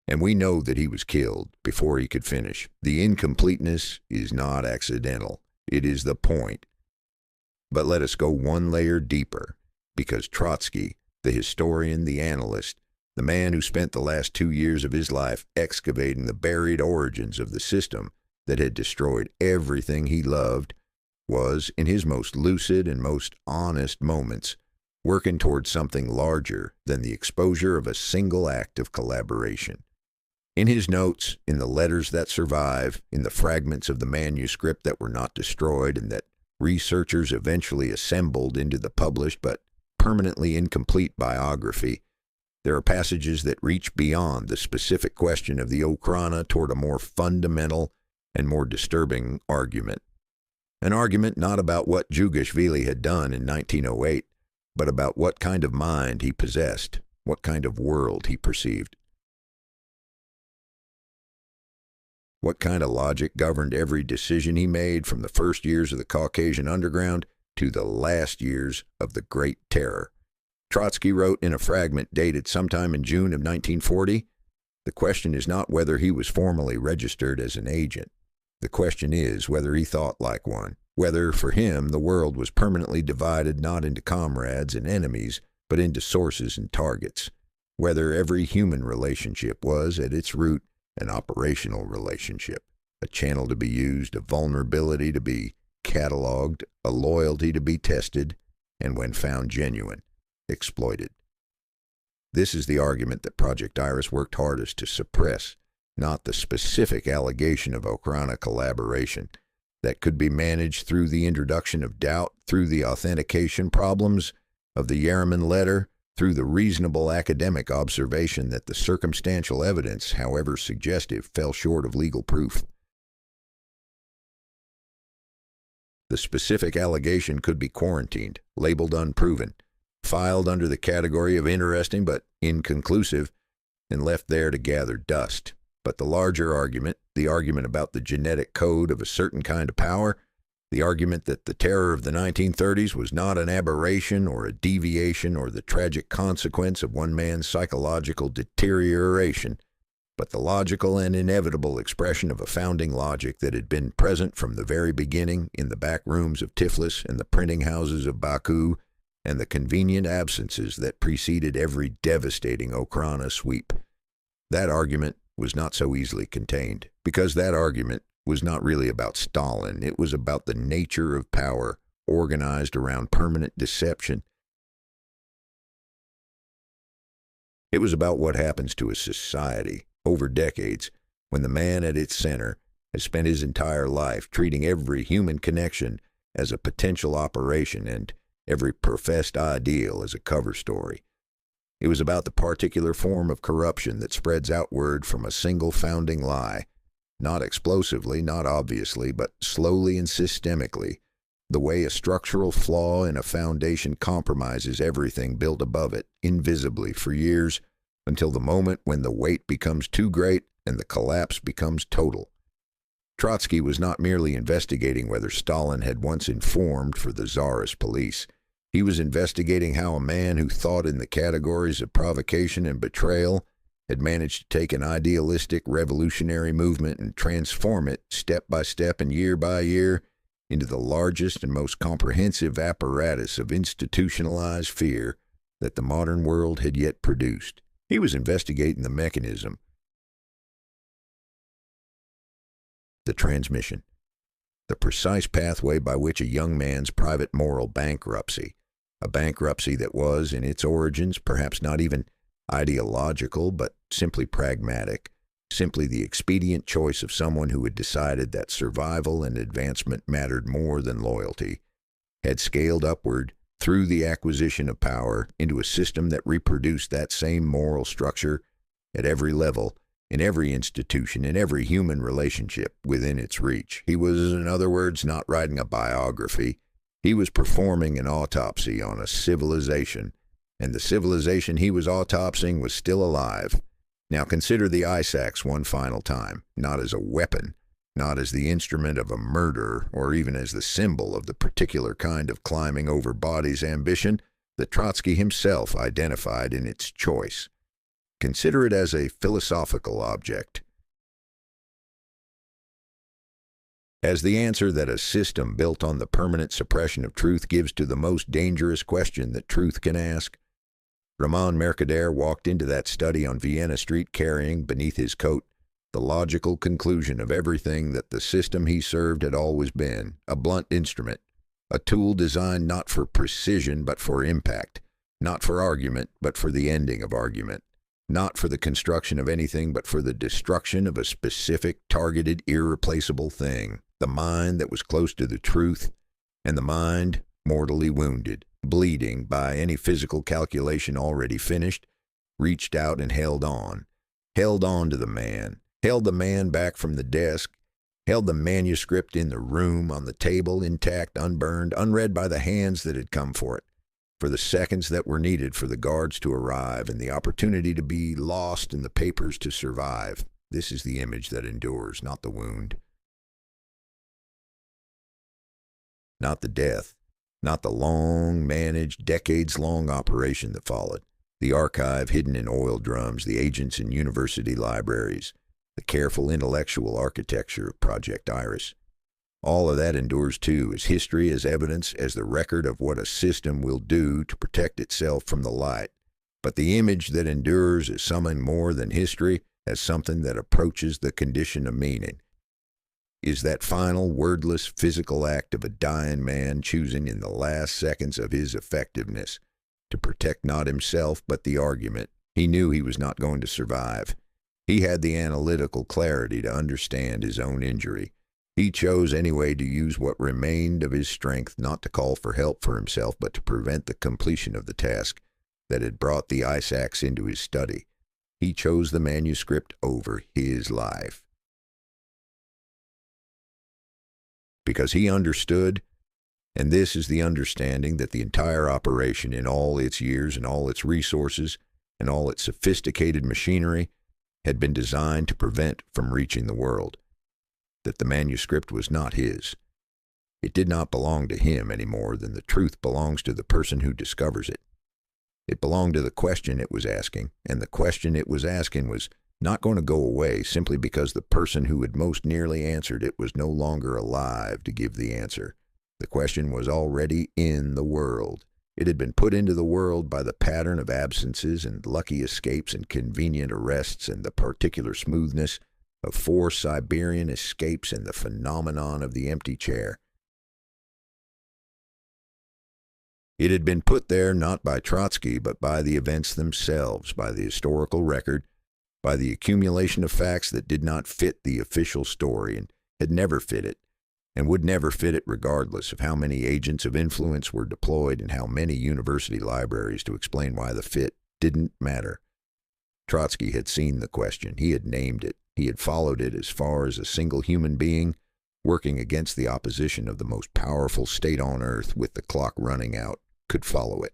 And we know that he was killed before he could finish. The incompleteness is not accidental. It is the point. But let us go one layer deeper, because Trotsky, the historian, the analyst, the man who spent the last 2 years of his life excavating the buried origins of the system that had destroyed everything he loved, was, in his most lucid and most honest moments, working towards something larger than the exposure of a single act of collaboration. In his notes, in the letters that survive, in the fragments of the manuscript that were not destroyed and that researchers eventually assembled into the published but permanently incomplete biography, there are passages that reach beyond the specific question of the Okhrana toward a more fundamental and more disturbing argument. An argument not about what Djugashvili had done in 1908, but about what kind of mind he possessed, what kind of world he perceived. What kind of logic governed every decision he made from the first years of the Caucasian Underground to the last years of the Great Terror. Trotsky wrote in a fragment dated sometime in June of 1940, "The question is not whether he was formally registered as an agent. The question is whether he thought like one, whether for him the world was permanently divided not into comrades and enemies, but into sources and targets, whether every human relationship was at its root an operational relationship, a channel to be used, a vulnerability to be cataloged, a loyalty to be tested, and when found genuine, exploited." This is the argument that Project Iris worked hardest to suppress, not the specific allegation of Okhrana collaboration that could be managed through the introduction of doubt, through the authentication problems of the Yeremin Letter, through the reasonable academic observation that the circumstantial evidence, however suggestive, fell short of legal proof. The specific allegation could be quarantined, labeled unproven, filed under the category of interesting but inconclusive, and left there to gather dust. But the larger argument, the argument about the genetic code of a certain kind of power, the argument that the terror of the 1930s was not an aberration or a deviation or the tragic consequence of one man's psychological deterioration, but the logical and inevitable expression of a founding logic that had been present from the very beginning in the back rooms of Tiflis and the printing houses of Baku, and the convenient absences that preceded every devastating Okhrana sweep. That argument was not so easily contained, because that argument was not really about Stalin. It was about the nature of power organized around permanent deception. It was about what happens to a society over decades when the man at its center has spent his entire life treating every human connection as a potential operation and every professed ideal as a cover story. It was about the particular form of corruption that spreads outward from a single founding lie, not explosively, not obviously, but slowly and systemically, the way a structural flaw in a foundation compromises everything built above it, invisibly for years, until the moment when the weight becomes too great and the collapse becomes total. Trotsky was not merely investigating whether Stalin had once informed for the Tsarist police. He was investigating how a man who thought in the categories of provocation and betrayal had managed to take an idealistic revolutionary movement and transform it step by step and year by year into the largest and most comprehensive apparatus of institutionalized fear that the modern world had yet produced. He was investigating the mechanism, the transmission, the precise pathway by which a young man's private moral bankruptcy, a bankruptcy that was, in its origins, perhaps not even ideological, but simply pragmatic, simply the expedient choice of someone who had decided that survival and advancement mattered more than loyalty, had scaled upward through the acquisition of power into a system that reproduced that same moral structure at every level, in every institution, in every human relationship within its reach. He was, in other words, not writing a biography. He was performing an autopsy on a civilization, and the civilization he was autopsying was still alive. Now consider the ice axe one final time, not as a weapon, not as the instrument of a murder, or even as the symbol of the particular kind of climbing over bodies ambition that Trotsky himself identified in its choice. Consider it as a philosophical object, as the answer that a system built on the permanent suppression of truth gives to the most dangerous question that truth can ask. Ramón Mercader walked into that study on Vienna Street carrying, beneath his coat, the logical conclusion of everything that the system he served had always been, a blunt instrument, a tool designed not for precision but for impact, not for argument but for the ending of argument, not for the construction of anything but for the destruction of a specific, targeted, irreplaceable thing, the mind that was close to the truth and the mind mortally wounded, bleeding by any physical calculation already finished, reached out and held on to the man, held the man back from the desk, held the manuscript in the room, on the table, intact, unburned, unread by the hands that had come for it, for the seconds that were needed for the guards to arrive and the opportunity to be lost in the papers to survive. This is the image that endures, not the wound, not the death, not the long-managed, decades-long operation that followed. The archive hidden in oil drums, the agents in university libraries, the careful intellectual architecture of Project Iris. All of that endures too, as history, as evidence, as the record of what a system will do to protect itself from the light. But the image that endures is something more than history, as something that approaches the condition of meaning. Is that final, wordless, physical act of a dying man choosing in the last seconds of his effectiveness to protect not himself but the argument. He knew he was not going to survive. He had the analytical clarity to understand his own injury. He chose anyway to use what remained of his strength not to call for help for himself but to prevent the completion of the task that had brought the ice axe into his study. He chose the manuscript over his life. Because he understood, and this is the understanding, that the entire operation in all its years and all its resources and all its sophisticated machinery had been designed to prevent from reaching the world, that the manuscript was not his. It did not belong to him any more than the truth belongs to the person who discovers it. It belonged to the question it was asking, and the question it was asking was not going to go away simply because the person who had most nearly answered it was no longer alive to give the answer. The question was already in the world. It had been put into the world by the pattern of absences and lucky escapes and convenient arrests and the particular smoothness of 4 Siberian escapes and the phenomenon of the empty chair. It had been put there not by Trotsky but by the events themselves, by the historical record, by the accumulation of facts that did not fit the official story and had never fit it, and would never fit it regardless of how many agents of influence were deployed and how many university libraries to explain why the fit didn't matter. Trotsky had seen the question. He had named it. He had followed it as far as a single human being, working against the opposition of the most powerful state on earth with the clock running out, could follow it.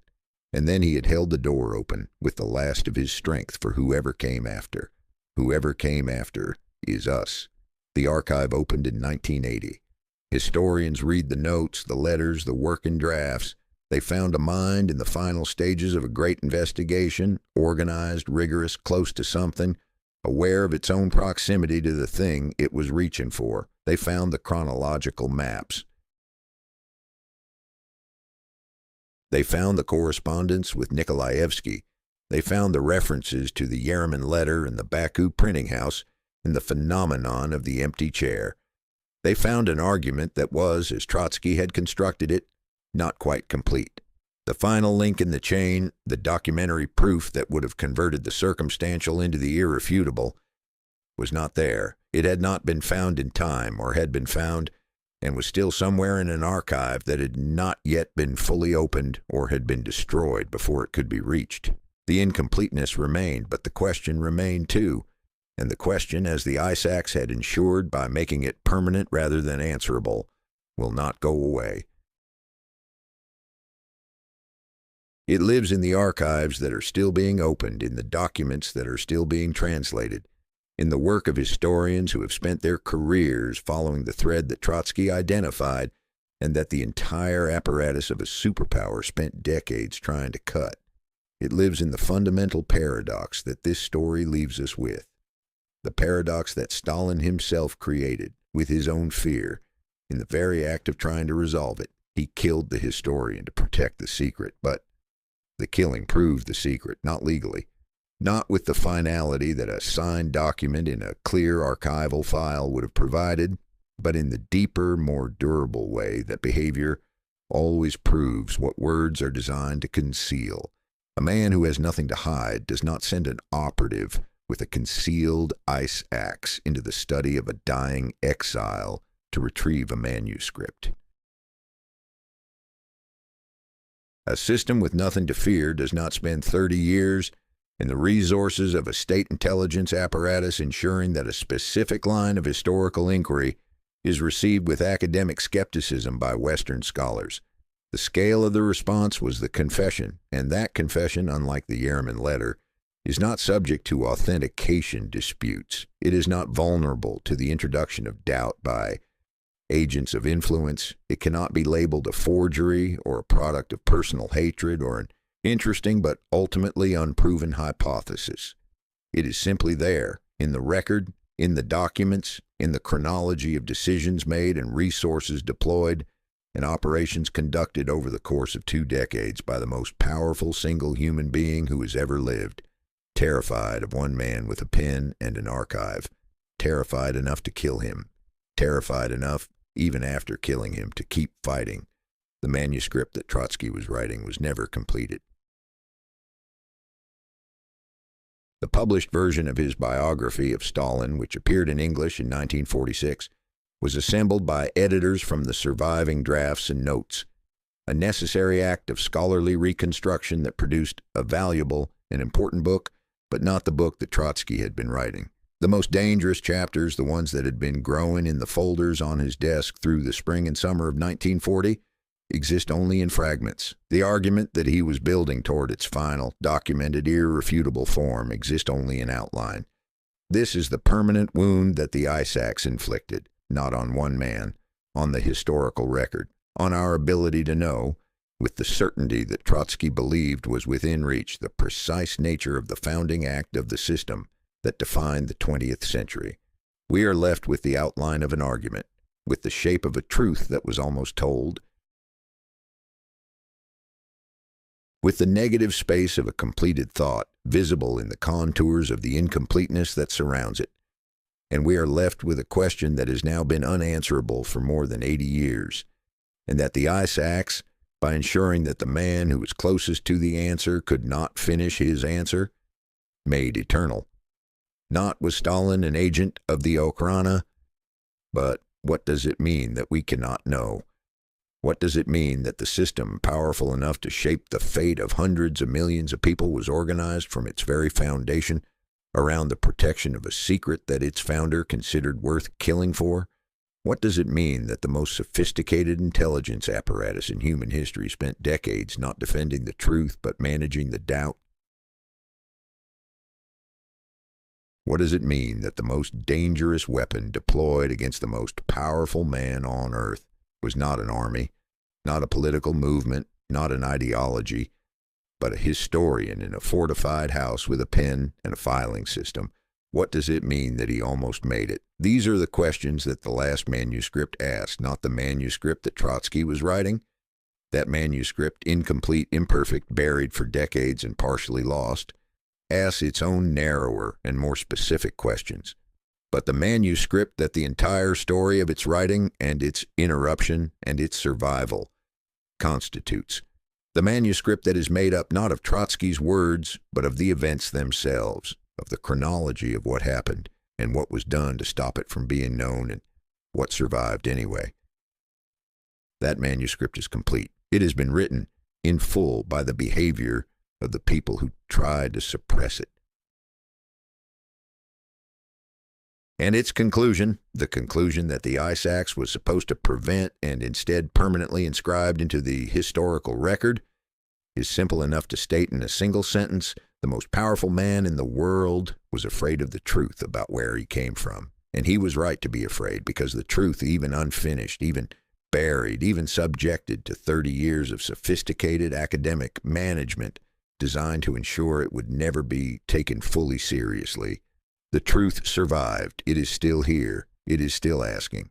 And then he had held the door open with the last of his strength for whoever came after. Whoever came after is us. The archive opened in 1980. Historians read the notes, the letters, the working drafts. They found a mind in the final stages of a great investigation, organized, rigorous, close to something, aware of its own proximity to the thing it was reaching for. They found the chronological maps. They found the correspondence with Nikolaevsky. They found the references to the Yeremin Letter and the Baku printing house and the phenomenon of the empty chair. They found an argument that was, as Trotsky had constructed it, not quite complete. The final link in the chain, the documentary proof that would have converted the circumstantial into the irrefutable, was not there. It had not been found in time, or had been found and was still somewhere in an archive that had not yet been fully opened or had been destroyed before it could be reached. The incompleteness remained, but the question remained too, and the question, as the ice axe had ensured by making it permanent rather than answerable, will not go away. It lives in the archives that are still being opened, in the documents that are still being translated, in the work of historians who have spent their careers following the thread that Trotsky identified and that the entire apparatus of a superpower spent decades trying to cut. It lives in the fundamental paradox that this story leaves us with, the paradox that Stalin himself created with his own fear. In the very act of trying to resolve it, he killed the historian to protect the secret, but the killing proved the secret, not legally. Not with the finality that a signed document in a clear archival file would have provided, but in the deeper, more durable way that behavior always proves what words are designed to conceal. A man who has nothing to hide does not send an operative with a concealed ice axe into the study of a dying exile to retrieve a manuscript. A system with nothing to fear does not spend 30 years and the resources of a state intelligence apparatus ensuring that a specific line of historical inquiry is received with academic skepticism by Western scholars. The scale of the response was the confession, and that confession, unlike the Yeremin Letter, is not subject to authentication disputes. It is not vulnerable to the introduction of doubt by agents of influence. It cannot be labeled a forgery or a product of personal hatred or an interesting but ultimately unproven hypothesis. It is simply there, in the record, in the documents, in the chronology of decisions made and resources deployed, and operations conducted over the course of 2 decades by the most powerful single human being who has ever lived, terrified of one man with a pen and an archive, terrified enough to kill him, terrified enough, even after killing him, to keep fighting. The manuscript that Trotsky was writing was never completed. The published version of his biography of Stalin, which appeared in English in 1946, was assembled by editors from the surviving drafts and notes, a necessary act of scholarly reconstruction that produced a valuable and important book, but not the book that Trotsky had been writing. The most dangerous chapters, the ones that had been growing in the folders on his desk through the spring and summer of 1940, exist only in fragments. The argument that he was building toward its final, documented, irrefutable form exists only in outline. This is the permanent wound that the ice axe inflicted, not on one man, on the historical record, on our ability to know, with the certainty that Trotsky believed was within reach, the precise nature of the founding act of the system that defined the 20th century. We are left with the outline of an argument, with the shape of a truth that was almost told, with the negative space of a completed thought visible in the contours of the incompleteness that surrounds it. And we are left with a question that has now been unanswerable for more than 80 years, and that the ice axe, by ensuring that the man who was closest to the answer could not finish his answer, made eternal. Not was Stalin an agent of the Okhrana, but what does it mean that we cannot know? What does it mean that the system, powerful enough to shape the fate of hundreds of millions of people, was organized from its very foundation around the protection of a secret that its founder considered worth killing for? What does it mean that the most sophisticated intelligence apparatus in human history spent decades not defending the truth but managing the doubt? What does it mean that the most dangerous weapon deployed against the most powerful man on earth was not an army, not a political movement, not an ideology, but a historian in a fortified house with a pen and a filing system? What does it mean that he almost made it? These are the questions that the last manuscript asked, not the manuscript that Trotsky was writing. That manuscript, incomplete, imperfect, buried for decades and partially lost, asks its own narrower and more specific questions. But the manuscript that the entire story of its writing and its interruption and its survival constitutes. The manuscript that is made up not of Trotsky's words, but of the events themselves, of the chronology of what happened and what was done to stop it from being known and what survived anyway. That manuscript is complete. It has been written in full by the behavior of the people who tried to suppress it. And its conclusion, the conclusion that the ice axe was supposed to prevent and instead permanently inscribed into the historical record, is simple enough to state in a single sentence: the most powerful man in the world was afraid of the truth about where he came from. And he was right to be afraid, because the truth, even unfinished, even buried, even subjected to 30 years of sophisticated academic management designed to ensure it would never be taken fully seriously, the truth survived. It is still here. It is still asking,